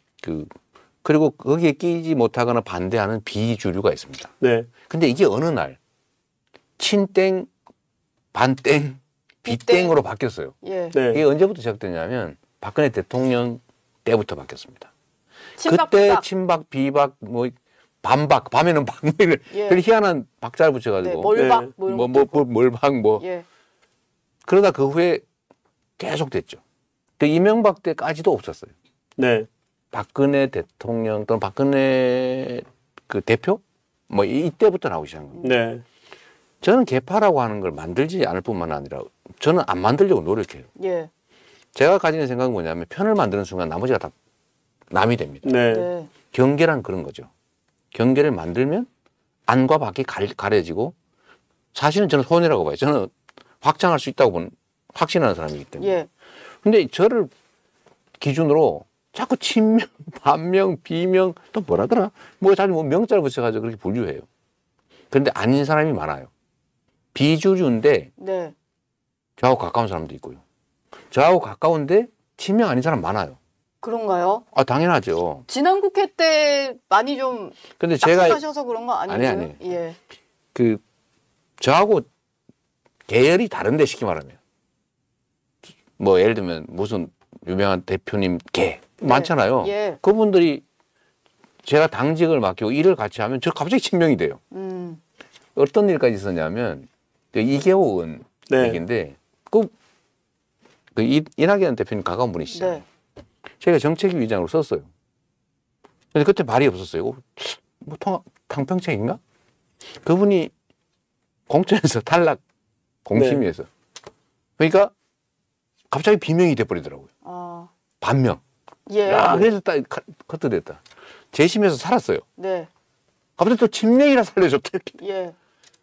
그리고 거기에 끼지 못하거나 반대하는 비주류가 있습니다. 네. 근데 이게 어느 날 친땡 반땡 비땡으로 바뀌었어요. 예. 네. 이게 언제부터 시작됐냐면 박근혜 대통령 때부터 바뀌었습니다. 친박, 그때 비박. 친박, 비박, 뭐 반박, 밤에는 박을 예. 별 희한한 박자를 네, 붙여가지고 몰박 네. 뭐 이런 것도 있고. 뭘박 뭐 예. 그러다 그 후에 계속 됐죠. 그 이명박 때까지도 없었어요. 네. 박근혜 대통령 또는 박근혜 그 대표 뭐 이때부터 나오기 시작한 겁니다. 네. 저는 개파라고 하는 걸 만들지 않을 뿐만 아니라 저는 안 만들려고 노력해요. 예. 제가 가지는 생각은 뭐냐면 편을 만드는 순간 나머지가 다 남이 됩니다. 네. 네. 경계란 그런 거죠. 경계를 만들면 안과 밖이 가려지고 사실은 저는 손해라고 봐요. 저는 확장할 수 있다고 보는 확신하는 사람이기 때문에. 예. 근데 저를 기준으로 자꾸 친명, 반명, 비명 또 뭐라더라? 뭐 자주 뭐 명자를 붙여가지고 그렇게 분류해요. 그런데 아닌 사람이 많아요. 비주류인데 네. 저하고 가까운 사람도 있고요. 저하고 가까운데 친명 아닌 사람 많아요. 그런가요? 아 당연하죠. 지난 국회 때 많이 좀 근데 제가 딱딱하셔서 그런 거 아니고요? 아니. 예. 그 저하고 계열이 다른데 쉽게 말하면 뭐 예를 들면 무슨 유명한 대표님 개 많잖아요. 예. 그분들이 제가 당직을 맡기고 일을 같이 하면 저 갑자기 친명이 돼요. 어떤 일까지 있었냐면 그 이계호 의원 네. 얘기인데 그 이낙연 대표님 가까운 분이시잖아요. 네. 제가 정책위 의장으로 썼어요. 근데 그때 말이 없었어요. 뭐 탕평책인가? 그분이 공천에서 탈락, 공심위에서. 그러니까 갑자기 비명이 돼버리더라고요. 아. 반명. 예. 야, 그래서 딱 커트됐다. 재심에서 살았어요. 네. 갑자기 또 친명이라 살려줬다. 이렇게. 예.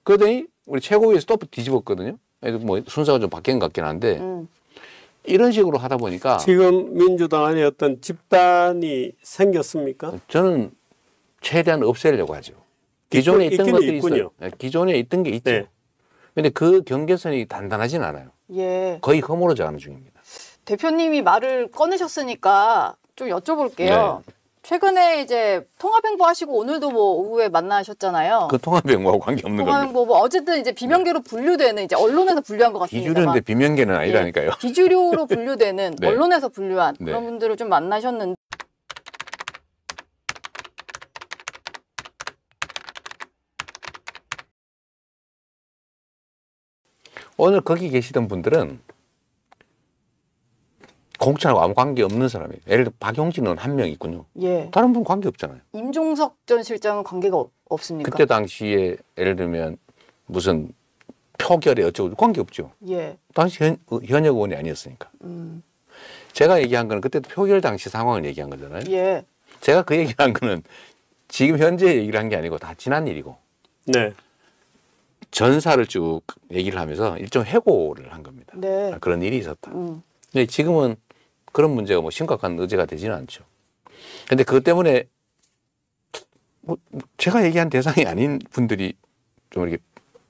그러더니 우리 최고위에서 또 뒤집었거든요. 뭐 순서가 좀 바뀐 것 같긴 한데 이런 식으로 하다 보니까 지금 민주당 안에 어떤 집단이 생겼습니까? 저는 최대한 없애려고 하죠. 기존에 있던 있기는 것들이 있군요. 있어요. 네, 기존에 있던 게 있죠. 네. 근데 그 경계선이 단단하진 않아요. 예. 거의 허물어져 가는 중입니다. 대표님이 말을 꺼내셨으니까 좀 여쭤볼게요. 네. 최근에 이제 통합행보 하시고 오늘도 뭐 오후에 만나셨잖아요. 그 통합행보하고 관계없는 겁니다. 통합행보 뭐 어쨌든 이제 비명계로 분류되는 이제 언론에서 분류한 것 같습니다. 비주류인데 비명계는 아니라니까요. 예, 비주류로 분류되는 네. 언론에서 분류한 네. 그런 분들을 좀 만나셨는데 오늘 거기 계시던 분들은 공천하고 아무 관계 없는 사람이에요. 예를 들어 박용진은 한 명 있군요. 예. 다른 분 관계 없잖아요. 임종석 전 실장은 관계가 없습니까? 그때 당시에 예를 들면 무슨 표결에 어쩌고 관계 없죠. 예. 당시 현역 의원이 아니었으니까. 제가 얘기한 거는 그때 표결 당시 상황을 얘기한 거잖아요. 예. 제가 그 얘기를 한 거는 지금 현재 얘기를 한 게 아니고 다 지난 일이고 네. 전사를 쭉 얘기를 하면서 일종 해고를 한 겁니다. 네. 그런 일이 있었다. 근데 지금은 그런 문제가 뭐 심각한 의제가 되지는 않죠. 근데 그것 때문에 뭐 제가 얘기한 대상이 아닌 분들이 좀 이렇게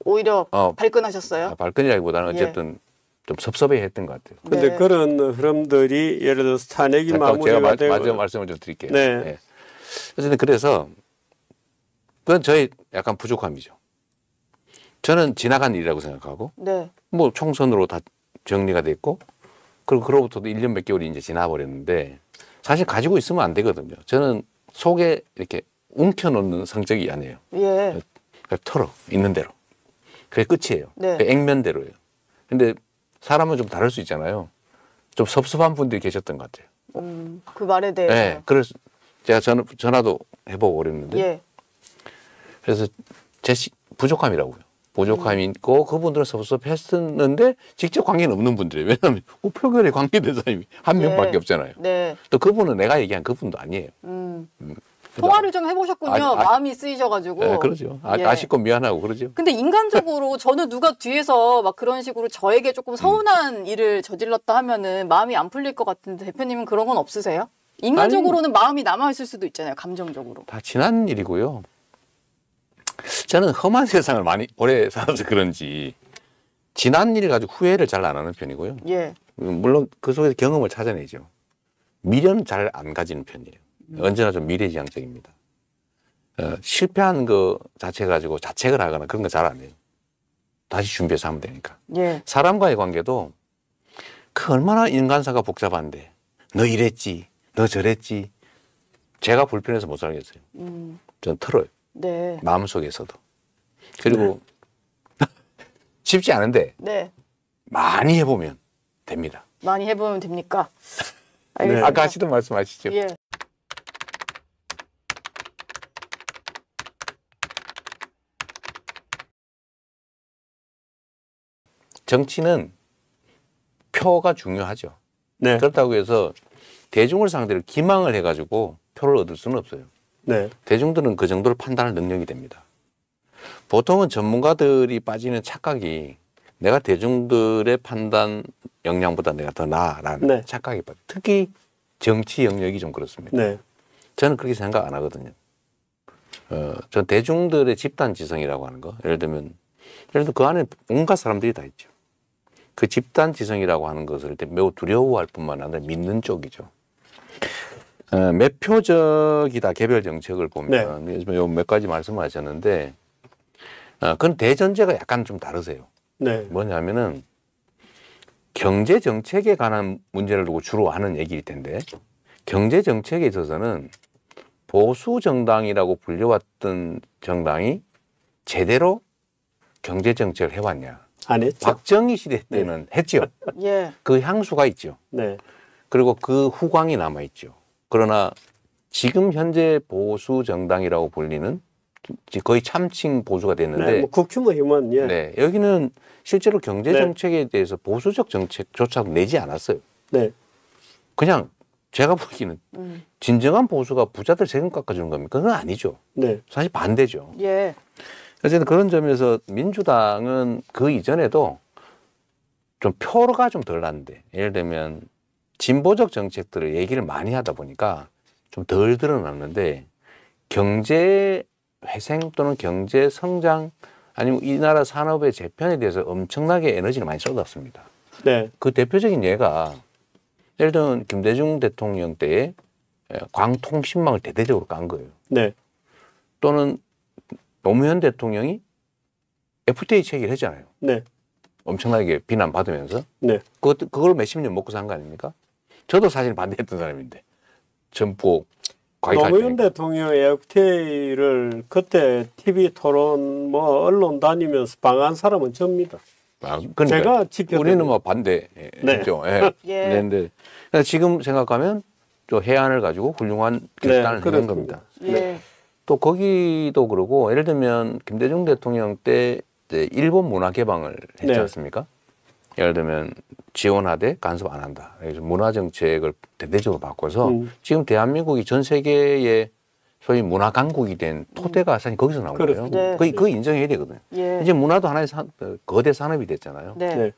오히려 발끈하셨어요? 발끈이라기보다는 어쨌든 좀 섭섭해했던 것 같아요. 근데 네. 그런 흐름들이 예를 들어서 탄핵이 잠깐 제가 마무리가 되고 마지막 말씀을 좀 드릴게요. 네. 네. 어쨌든 그래서 그건 저의 약간 부족함이죠. 저는 지나간 일이라고 생각하고 네. 뭐 총선으로 다 정리가 됐고 그리고 그로부터도 1년 몇 개월이 이제 지나버렸는데 사실 가지고 있으면 안 되거든요. 저는 속에 이렇게 움켜놓는 성격이 아니에요. 예. 그냥 털어 있는 대로. 그게 끝이에요. 네. 그게 액면대로예요. 근데 사람은 좀 다를 수 있잖아요. 좀 섭섭한 분들이 계셨던 것 같아요. 그 말에 대해서. 네. 그래서 제가 전화도 해보고 그랬는데 예. 그래서 제 부족함이라고요. 부족함이 있고 그분들은 섭섭했었는데 직접 관계는 없는 분들이에요. 왜냐하면 표결에 관계된 사람이 한 예. 명밖에 없잖아요. 네. 또 그분은 내가 얘기한 그분도 아니에요. 통화를 좀 해보셨군요. 아, 마음이 쓰이셔가지고. 네, 그러죠. 예. 아쉽고 미안하고 그러죠. 근데 인간적으로 저는 누가 뒤에서 막 그런 식으로 저에게 조금 서운한 일을 저질렀다 하면은 마음이 안 풀릴 것 같은데 대표님은 그런 건 없으세요? 인간적으로는 마음이 남아있을 수도 있잖아요. 감정적으로. 다 지난 일이고요. 저는 험한 세상을 많이 오래 살아서 그런지 지난 일 가지고 후회를 잘 안 하는 편이고요. 예. 물론 그 속에서 경험을 찾아내죠. 미련은 잘 안 가지는 편이에요. 언제나 좀 미래지향적입니다. 실패한 거 자체 가지고 자책을 하거나 그런 거 잘 안 해요. 다시 준비해서 하면 되니까. 예. 사람과의 관계도 그 얼마나 인간사가 복잡한데 너 이랬지, 너 저랬지. 제가 불편해서 못 살겠어요. 전 털어요. 네. 마음속에서도. 그리고 쉽지 않은데 네. 많이 해보면 됩니다. 많이 해보면 됩니까? 네. 알겠습니다. 아까 하시던 말씀하시죠. 예. 정치는 표가 중요하죠. 네. 그렇다고 해서 대중을 상대로 기망을 해가지고 표를 얻을 수는 없어요. 네. 대중들은 그 정도를 판단할 능력이 됩니다. 보통은 전문가들이 빠지는 착각이 내가 대중들의 판단 역량보다 내가 더 나아라는 네. 착각이 빠져요. 특히 정치 영역이 좀 그렇습니다. 네. 저는 그렇게 생각 안 하거든요. 전 대중들의 집단 지성이라고 하는 거, 예를 들면 그 안에 온갖 사람들이 다 있죠. 그 집단 지성이라고 하는 것을 매우 두려워할 뿐만 아니라 믿는 쪽이죠. 매표적이다 개별 정책을 보면 요 몇 가지 말씀하셨는데, 그건 대전제가 약간 좀 다르세요. 네. 뭐냐면은 경제 정책에 관한 문제를 두고 주로 하는 얘기일 텐데, 경제 정책에 있어서는 보수 정당이라고 불려왔던 정당이 제대로 경제 정책을 해왔냐? 안 했죠. 박정희 시대 때는 했죠. 예. 그 향수가 있죠. 네. 그리고 그 후광이 남아 있죠. 그러나 지금 현재 보수 정당이라고 불리는 거의 참칭 보수가 됐는데, 네. 뭐 국힘은 예. 네, 여기는 실제로 경제 네. 정책에 대해서 보수적 정책조차도 내지 않았어요. 네. 그냥 제가 보기에는 진정한 보수가 부자들 세금 깎아주는 겁니까? 그건 아니죠. 네. 사실 반대죠. 예. 어쨌든 그런 점에서 민주당은 그 이전에도 좀 표가 좀 덜 났는데, 예를 들면 진보적 정책들을 얘기를 많이 하다 보니까 좀 덜 드러났는데, 경제 회생 또는 경제 성장 아니면 이 나라 산업의 재편에 대해서 엄청나게 에너지를 많이 쏟았습니다. 네. 그 대표적인 예가 예를 들면 김대중 대통령 때에 광통신망을 대대적으로 깐 거예요. 네. 또는 노무현 대통령이 FTA 체결을 했잖아요. 네. 엄청나게 비난받으면서. 네. 그걸 몇십 년 먹고 산 거 아닙니까? 저도 사실 반대했던 사람인데. 전부 과격하게. 노무현 대통령 FTA를 그때 TV 토론 뭐 언론 다니면서 방한 사람은 접니다. 그러니까 제가 지켰던 우리는 뭐 반대했죠. 예. 예. 그런데 지금 생각하면 또 해안을 가지고 훌륭한 결단을 네, 낸 그렇습니다. 겁니다. 예. 또 거기도 그러고, 예를 들면 김대중 대통령 때 이제 일본 문화 개방을 했지 네. 않습니까? 예를 들면 지원하되 간섭 안 한다. 그래서 문화 정책을 대대적으로 바꿔서 지금 대한민국이 전 세계의 소위 문화 강국이 된 토대가 사실 거기서 나온 거예요. 그렇습니다. 네. 그거 인정해야 되거든요. 예. 이제 문화도 하나의 거대 산업이 됐잖아요. 네. 네.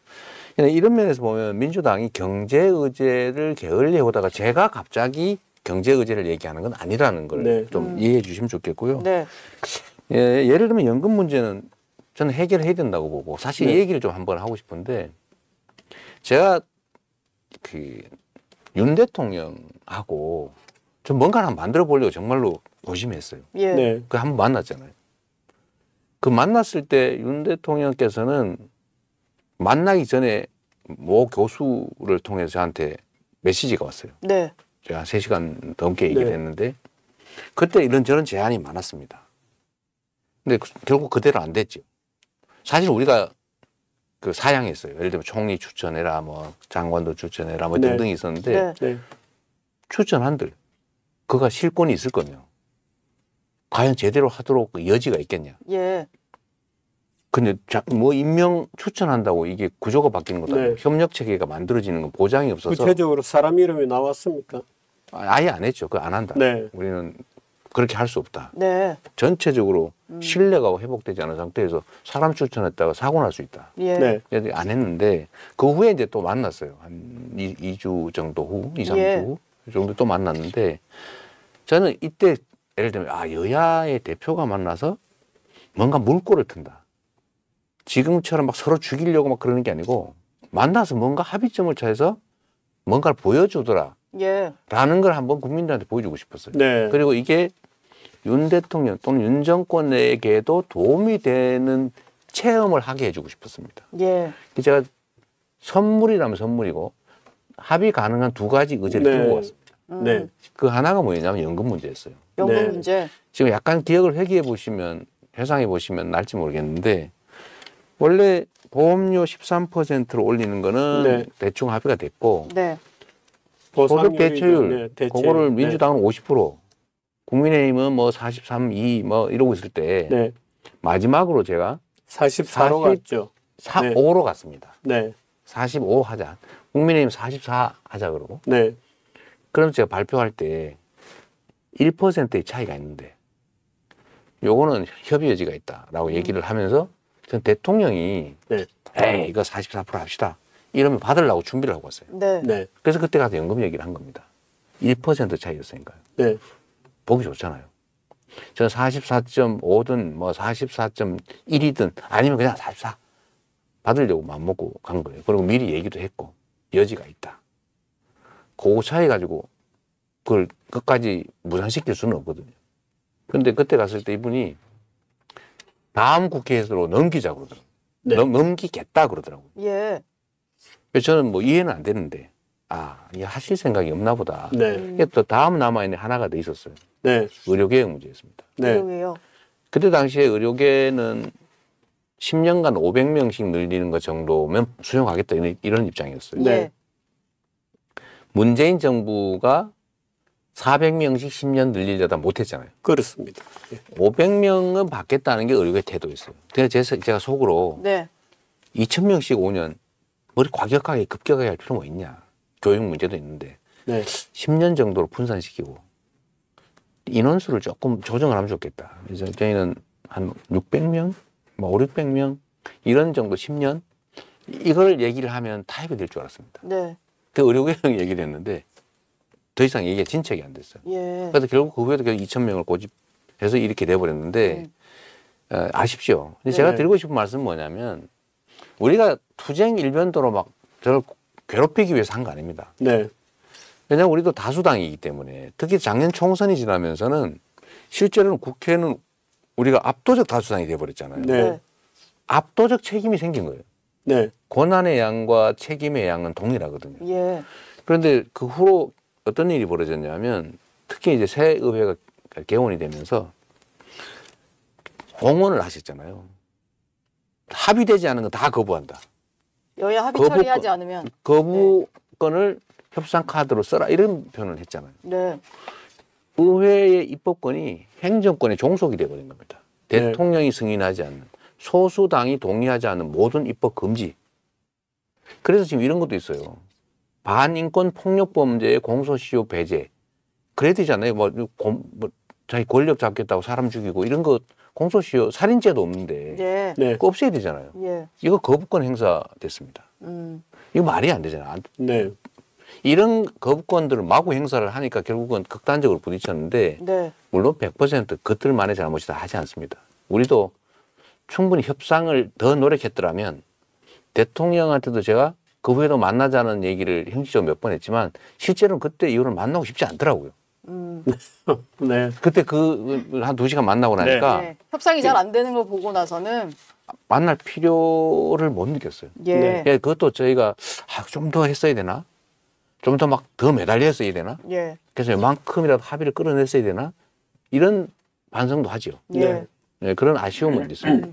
그러니까 이런 면에서 보면 민주당이 경제 의제를 게을리 해오다가 제가 갑자기 경제 의제를 얘기하는 건 아니라는 걸 좀 네. 이해해 주시면 좋겠고요. 네. 예, 예를 들면 연금 문제는 저는 해결해야 된다고 보고, 사실 네. 이 얘기를 좀 한번 하고 싶은데, 제가 그 윤 대통령하고 좀 뭔가를 한번 만들어 보려고 정말로 고심했어요. 예. 네. 그 한번 만났잖아요. 그 만났을 때 윤 대통령께서는 만나기 전에 모 교수를 통해서 저한테 메시지가 왔어요. 네. 제가 3시간 넘게 얘기를 네. 했는데, 그때 이런저런 제안이 많았습니다. 근데 결국 그대로 안 됐죠. 사실 우리가 그 사양했어요. 예를 들면 총리 추천해라, 뭐 장관도 추천해라, 뭐 네. 등등이 있었는데, 네. 네. 추천한들 그가 실권이 있을 거면 과연 제대로 하도록 그 여지가 있겠냐. 예. 근데 뭐 임명 추천한다고 이게 구조가 바뀌는 것도 아니고 네. 협력 체계가 만들어지는 건 보장이 없어서 구체적으로 사람 이름이 나왔습니까? 아예 안 했죠. 그거 안 한다. 네. 우리는 그렇게 할 수 없다. 네. 전체적으로 신뢰가 회복되지 않은 상태에서 사람 추천했다가 사고 날 수 있다. 예. 네. 그래서 안 했는데 그 후에 이제 또 만났어요. 한 2주 정도 후, 2, 3주 예. 후 정도 또 만났는데, 저는 이때 예를 들면 여야의 대표가 만나서 뭔가 물꼬를 튼다. 지금처럼 막 서로 죽이려고 막 그러는 게 아니고 만나서 뭔가 합의점을 찾아서 뭔가를 보여주더라. 예. 라는 걸 한번 국민들한테 보여주고 싶었어요. 네. 그리고 이게 윤 대통령 또는 윤 정권에게도 도움이 되는 체험을 하게 해주고 싶었습니다. 예. 제가 선물이라면 선물이고 합의 가능한 두 가지 의제를 네. 들고 왔습니다. 네. 그 하나가 뭐냐면 연금 문제였어요. 연금 네. 문제. 지금 약간 기억을 회귀해 보시면 회상해 보시면 날지 모르겠는데 원래 보험료 13%로 올리는 거는 네. 대충 합의가 됐고 네. 소득 대체율 네, 대체율. 그거를 네. 민주당은 50% 국민의힘은 뭐 43, 2 뭐 이러고 있을 때 네. 마지막으로 제가 44로 40 갔죠. 5로 갔습니다. 네. 45 하자. 국민의힘 44 하자 그러고. 네. 그럼 제가 발표할 때 1%의 차이가 있는데 요거는 협의 여지가 있다라고 얘기를 하면서 전 대통령이 네. 에이 이거 44% 합시다. 이러면 받으려고 준비를 하고 왔어요. 네. 네. 그래서 그때 가서 연금 얘기를 한 겁니다. 1% 차이였으니까요. 네. 보기 좋잖아요. 저는 44.5든 뭐 44.1이든 아니면 그냥 44 받으려고 마음먹고 간 거예요. 그리고 미리 얘기도 했고 여지가 있다. 그 차이 가지고 그걸 끝까지 무산시킬 수는 없거든요. 근데 그때 갔을 때 이분이 다음 국회에서 넘기자 그러더라고요. 네. 넘기겠다 그러더라고요. 예. 그래서 저는 뭐 이해는 안 되는데 이게 하실 생각이 없나 보다. 네. 이게 또 다음 남아있는 하나가 더 있었어요. 네. 의료개혁 문제였습니다. 네. 왜요? 그때 당시에 의료계는 10년간 500명씩 늘리는 것 정도면 수용하겠다 이런 입장이었어요. 네. 예. 문재인 정부가 400명씩 10년 늘리려다 못했잖아요. 그렇습니다. 예. 500명은 받겠다는 게 의료계 태도였어요. 그래서 제가 속으로 네. 2000명씩 5년 머리 과격하게 급격하게 할 필요가 있냐. 교육 문제도 있는데 네. 10년 정도로 분산시키고 인원수를 조금 조정을 하면 좋겠다. 그래서 저희는 한 600명, 뭐 5, 600명 이런 정도 10년 이걸 얘기를 하면 타협이 될 줄 알았습니다. 네. 그 의료개혁 얘기를 했는데 더 이상 얘기가 진척이 안 됐어요. 예. 그래서 결국 그 후에도 계속 2,000명을 고집해서 이렇게 돼버렸는데 아쉽죠. 근데 제가 네. 드리고 싶은 말씀은 뭐냐면 우리가 투쟁 일변도로 막 저를 괴롭히기 위해서 한 거 아닙니다. 네. 왜냐하면 우리도 다수당이기 때문에 특히 작년 총선이 지나면서는 실제로는 국회는 우리가 압도적 다수당이 돼버렸잖아요. 네. 압도적 책임이 생긴 거예요. 네. 권한의 양과 책임의 양은 동일하거든요. 예. 그런데 그 후로 어떤 일이 벌어졌냐면 특히 이제 새 의회가 개원이 되면서 공언을 하셨잖아요. 합의되지 않은 건 다 거부한다. 여야 합의 거부권- 처리하지 않으면. 거부권을 협상 카드로 써라 이런 표현을 했잖아요. 네. 의회의 입법권이 행정권의 종속이 되어버린 겁니다. 네. 대통령이 승인하지 않는 소수당이 동의하지 않는 모든 입법 금지. 그래서 지금 이런 것도 있어요. 반인권 폭력범죄의 공소시효 배제. 그래야 되잖아요. 자기 권력 잡겠다고 사람 죽이고 이런 거 공소시효 살인죄도 없는데 예. 네. 그거 없애야 되잖아요. 예. 이거 거부권 행사됐습니다. 이거 말이 안 되잖아요. 네. 이런 거부권들을 마구 행사를 하니까 결국은 극단적으로 부딪혔는데 네. 물론 100% 그들만의 잘못이다 하지 않습니다. 우리도 충분히 협상을 더 노력했더라면 대통령한테도 제가 그 후에도 만나자는 얘기를 형식적으로 몇 번 했지만 실제로는 그때 이후로 만나고 싶지 않더라고요. 네. 그때 한 2시간 만나고 나니까 네. 협상이 잘 안 되는 걸 보고 나서는 만날 필요를 못 느꼈어요. 예. 네. 예, 그것도 저희가 좀 더 했어야 되나? 좀 더 더 매달려 했어야 되나? 예. 그래서 이만큼이라도 합의를 끌어냈어야 되나? 이런 반성도 하죠. 예. 네, 그런 아쉬움은 있습니다.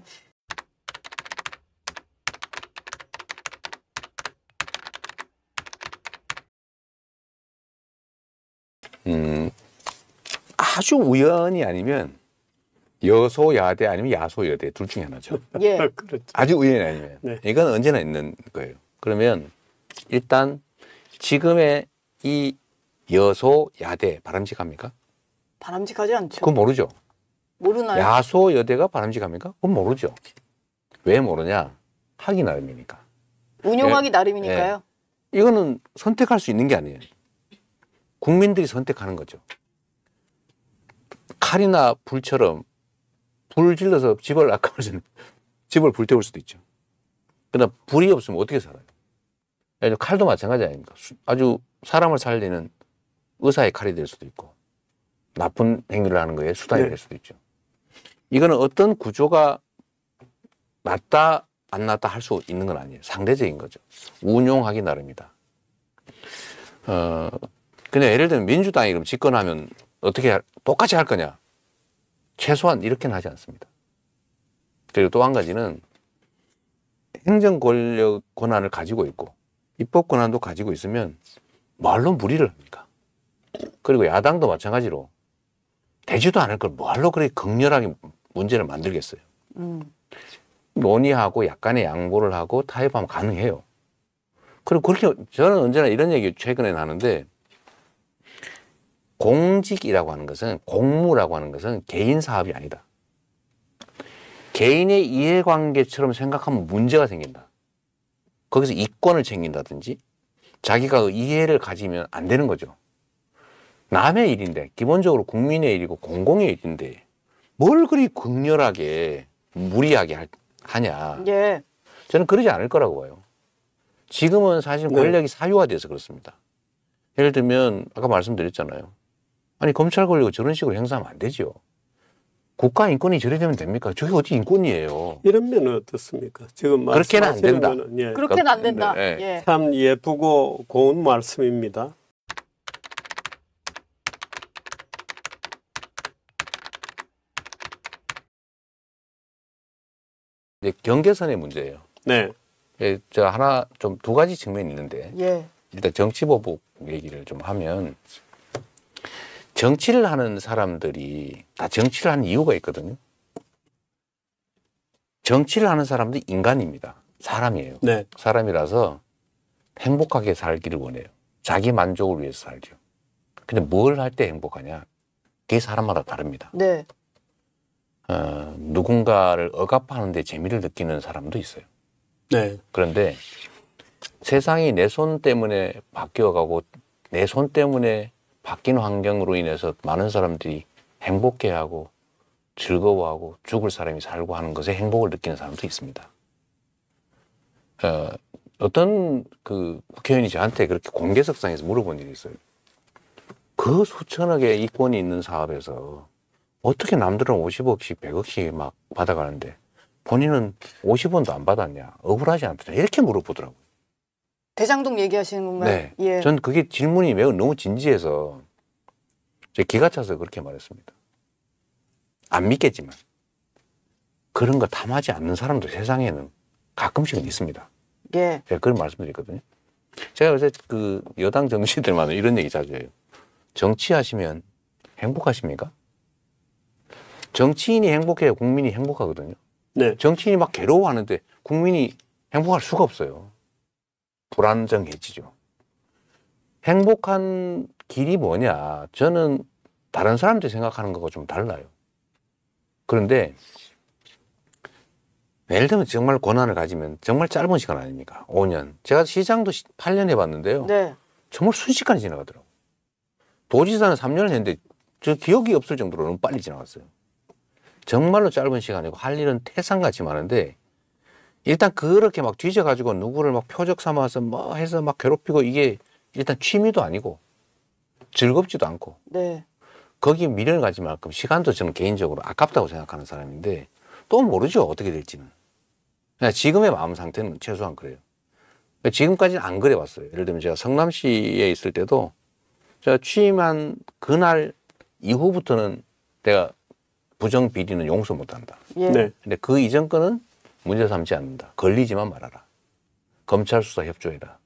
아주 우연이 아니면 여소야대 아니면 야소여대 둘 중에 하나죠. 예. 그렇죠. 아주 우연이 아니면. 네. 이건 언제나 있는 거예요. 그러면 일단 지금의 이 여소야대 바람직합니까? 바람직하지 않죠. 그건 모르죠. 모르나요? 야소여대가 바람직합니까? 그건 모르죠. 왜 모르냐? 하기 나름이니까. 운용하기 예. 나름이니까요. 이거는 선택할 수 있는 게 아니에요. 국민들이 선택하는 거죠. 칼이나 불처럼 불 질러서 집을 아까워서는 집을 불태울 수도 있죠. 그러나 불이 없으면 어떻게 살아요? 칼도 마찬가지 아닙니까? 아주 사람을 살리는 의사의 칼이 될 수도 있고 나쁜 행위를 하는 거에 수단이 네. 될 수도 있죠. 이거는 어떤 구조가 낫다 안 낫다 할 수 있는 건 아니에요. 상대적인 거죠. 운용하기 나름이다. 근데 예를 들면 민주당이 그럼 집권하면 어떻게 똑같이 할 거냐? 최소한 이렇게는 하지 않습니다. 그리고 또 한 가지는 행정 권력 권한을 가지고 있고 입법 권한도 가지고 있으면 뭐할로 무리를 합니까? 그리고 야당도 마찬가지로 되지도 않을 걸 뭐할로 그렇게 극렬하게 문제를 만들겠어요. 논의하고 약간의 양보를 하고 타협하면 가능해요. 그리고 그렇게 저는 언제나 이런 얘기 최근에 하는데 공직이라고 하는 것은 공무라고 하는 것은 개인 사업이 아니다. 개인의 이해관계처럼 생각하면 문제가 생긴다. 거기서 이권을 챙긴다든지 자기가 이해를 가지면 안 되는 거죠. 남의 일인데 기본적으로 국민의 일이고 공공의 일인데 뭘 그리 극렬하게 무리하게 하냐. 예. 저는 그러지 않을 거라고 봐요. 지금은 사실 권력이 사유화돼서 그렇습니다. 예를 들면 아까 말씀드렸잖아요. 아니 검찰 권력을 저런 식으로 행사하면 안 되죠. 국가 인권이 저래 되면 됩니까? 저게 어디 인권이에요. 이런 면은 어떻습니까? 지금 그렇게는 안 말씀하시는 된다. 거는, 예, 그렇게는 안 된다. 네. 예. 참 예쁘고 고운 말씀입니다. 이제 경계선의 문제예요. 네. 예, 저 하나 좀 두 가지 측면이 있는데 예. 일단 정치보복 얘기를 좀 하면 정치를 하는 사람들이 다 정치를 하는 이유가 있거든요. 정치를 하는 사람들이 인간입니다. 사람이에요. 네. 사람이라서 행복하게 살기를 원해요. 자기 만족을 위해서 살죠. 근데 뭘 할 때 행복하냐? 그게 사람마다 다릅니다. 네. 누군가를 억압하는 데 재미를 느끼는 사람도 있어요. 네. 그런데 세상이 내 손 때문에 바뀌어가고 내 손 때문에 바뀐 환경으로 인해서 많은 사람들이 행복해하고 즐거워하고 죽을 사람이 살고 하는 것에 행복을 느끼는 사람도 있습니다. 어떤 그 국회의원이 저한테 그렇게 공개석상에서 물어본 일이 있어요. 그 수천억의 이권이 있는 사업에서 어떻게 남들은 50억씩 100억씩 막 받아가는데 본인은 50원도 안 받았냐, 억울하지 않더냐 이렇게 물어보더라고요. 대장동 얘기하시는 건가요? 네. 예. 전 그게 질문이 매우 너무 진지해서 제 기가 차서 그렇게 말했습니다. 안 믿겠지만 그런 거 탐하지 않는 사람도 세상에는 가끔씩은 있습니다. 예. 제가 그런 말씀드렸거든요. 제가 요새 그 여당 정치인들만 이런 얘기 자주 해요. 정치하시면 행복하십니까? 정치인이 행복해야 국민이 행복하거든요. 네. 정치인이 막 괴로워하는데 국민이 행복할 수가 없어요. 불안정해지죠. 행복한 길이 뭐냐? 저는 다른 사람들이 생각하는 거하고 좀 달라요. 그런데 예를 들면 정말 권한을 가지면 정말 짧은 시간 아닙니까? 5년. 제가 시장도 8년 해봤는데요. 네. 정말 순식간에 지나가더라고요. 도지사는 3년을 했는데 저 기억이 없을 정도로 너무 빨리 지나갔어요. 정말로 짧은 시간이고 할 일은 태산같이 많은데 일단 그렇게 막 뒤져가지고 누구를 막 표적 삼아서 뭐 해서 막 괴롭히고 이게 일단 취미도 아니고 즐겁지도 않고 네. 거기에 미련을 가지 만큼 시간도 저는 개인적으로 아깝다고 생각하는 사람인데 또 모르죠. 어떻게 될지는. 그냥 지금의 마음 상태는 최소한 그래요. 지금까지는 안 그래 왔어요. 예를 들면 제가 성남시에 있을 때도 제가 취임한 그날 이후부터는 내가 부정 비리는 용서 못한다. 예. 네. 근데 그 이전 거는 문제 삼지 않는다. 걸리지만 말아라. 검찰 수사 협조해라.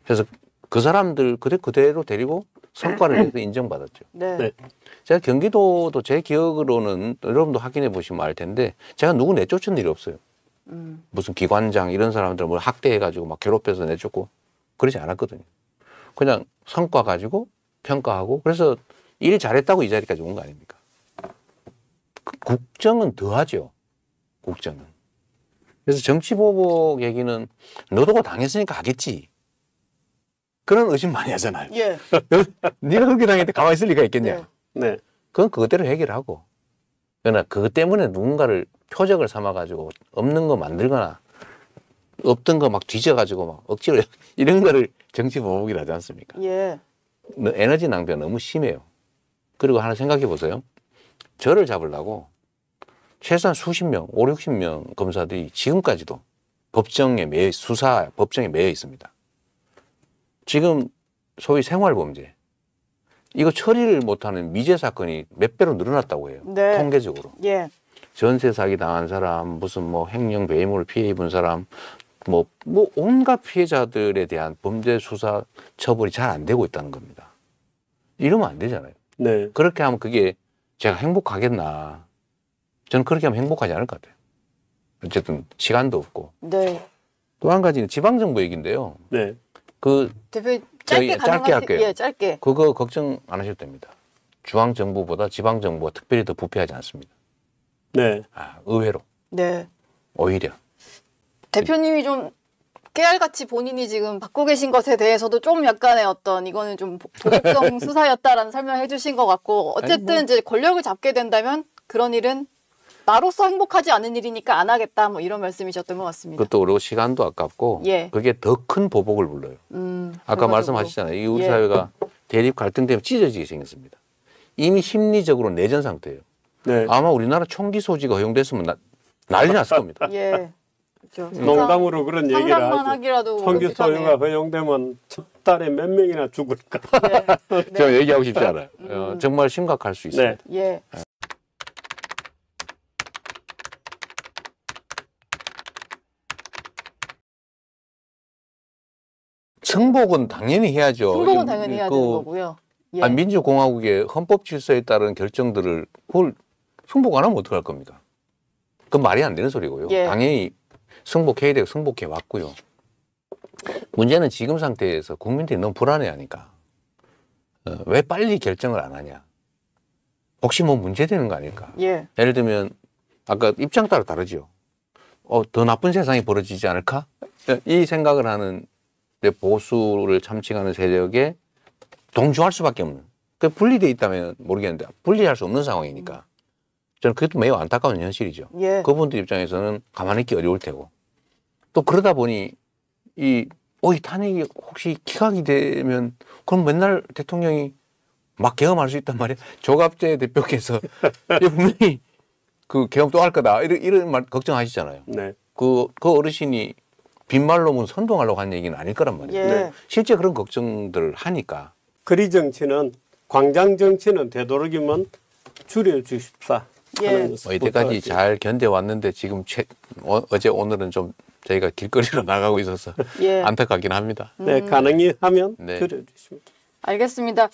그래서 그 사람들 그대로 데리고 성과를 내서 인정받았죠. 네. 네. 제가 경기도도 제 기억으로는 여러분도 확인해 보시면 알 텐데 제가 누구 내쫓은 일이 없어요. 무슨 기관장 이런 사람들 뭘 학대해가지고 막 괴롭혀서 내쫓고 그러지 않았거든요. 그냥 성과 가지고 평가하고 그래서 일 잘했다고 이 자리까지 온 거 아닙니까? 국정은 더하죠. 국정은. 그래서 정치보복 얘기는 너도 당했으니까 하겠지. 그런 의심 많이 하잖아요. 예. 네가 그렇게 당했는데 가만히 있을 리가 있겠냐. 네. 네. 그건 그것대로 해결하고. 그러나 그것 때문에 누군가를 표적을 삼아가지고 없는 거 만들거나 없던 거 막 뒤져가지고 막 억지로 이런 거를 정치보복이라 하지 않습니까? 예. 에너지 낭비가 너무 심해요. 그리고 하나 생각해 보세요. 저를 잡으려고 최소한 수십 명, 5, 60명 검사들이 지금까지도 법정에 매여 있습니다. 지금 소위 생활범죄, 이거 처리를 못하는 미제 사건이 몇 배로 늘어났다고 해요. 네. 통계적으로. 예. 전세 사기 당한 사람, 무슨 뭐 횡령 배임을 피해 입은 사람, 뭐 온갖 피해자들에 대한 범죄 수사 처벌이 잘 안 되고 있다는 겁니다. 이러면 안 되잖아요. 네. 그렇게 하면 그게 제가 행복하겠나? 저는 그렇게 하면 행복하지 않을 것 같아요. 어쨌든 시간도 없고. 네. 또 한 가지는 지방정부 얘기인데요. 네. 그 대표님 저희 짧게 할게요. 예, 짧게. 그거 걱정 안 하셔도 됩니다. 중앙정부보다 지방정부가 특별히 더 부패하지 않습니다. 네. 의외로. 네. 오히려. 대표님이 좀 깨알같이 본인이 지금 받고 계신 것에 대해서도 좀 약간의 어떤 이거는 좀 도덕성 수사였다라는 설명을 해주신 것 같고 어쨌든 이제 권력을 잡게 된다면 그런 일은 나로서 행복하지 않은 일이니까 안 하겠다 뭐 이런 말씀이셨던 것 같습니다. 그것도 그리고 시간도 아깝고 예. 그게 더 큰 보복을 불러요. 아까 결과적으로. 말씀하셨잖아요. 이 우리 예. 사회가 대립 갈등 때문에 찢어지게 생겼습니다. 이미 심리적으로 내전 상태예요. 네. 아마 우리나라 총기 소지가 허용됐으면 난리 났을 겁니다. 예. 그렇죠. 농담으로 그런 얘기를 상상만 하죠. 하기라도 총기 끔찍하네요. 소유가 허용되면 첫 달에 몇 명이나 죽을까. 네. 제가 얘기하고 싶지 않아요. 정말 심각할 수 있습니다. 네. 예. 승복은 당연히 해야죠. 승복은 당연히 해야 되는 그 거고요. 예. 민주공화국의 헌법 질서에 따른 결정들을 그걸 승복 안 하면 어떡할 겁니까? 그건 말이 안 되는 소리고요. 예. 당연히 승복해야 되고 승복해 왔고요. 문제는 지금 상태에서 국민들이 너무 불안해하니까 왜 빨리 결정을 안 하냐? 혹시 뭐 문제되는 거 아닐까? 예. 예를 들면 아까 입장 따라 다르죠. 더 나쁜 세상이 벌어지지 않을까? 이 생각을 하는 보수를 참칭하는 세력에 동조할 수밖에 없는. 그 분리돼 있다면 모르겠는데 분리할 수 없는 상황이니까 저는 그것도 매우 안타까운 현실이죠. 예. 그분들 입장에서는 가만히 있기 어려울 테고 또 그러다 보니 이 탄핵이 혹시 기각이 되면 그럼 맨날 대통령이 막 계엄할 수 있단 말이에요. 조갑재 대표께서 분명히 그 계엄 또 할 거다 이런 말 걱정하시잖아요. 네. 그 어르신이 빈말로문 선동하려고 한 얘기는 아닐 거란 말이에요. 예. 네. 실제 그런 걱정들을 하니까 거리 정치는 광장 정치는 되도록이면 줄여주십사. 예. 하는 것을 이때까지 부탁드립니다. 잘 견뎌왔는데 지금 어제 오늘은 좀 저희가 길거리로 나가고 있어서 예. 안타깝긴 합니다. 네, 가능히 하면 네. 줄여주십니다. 알겠습니다.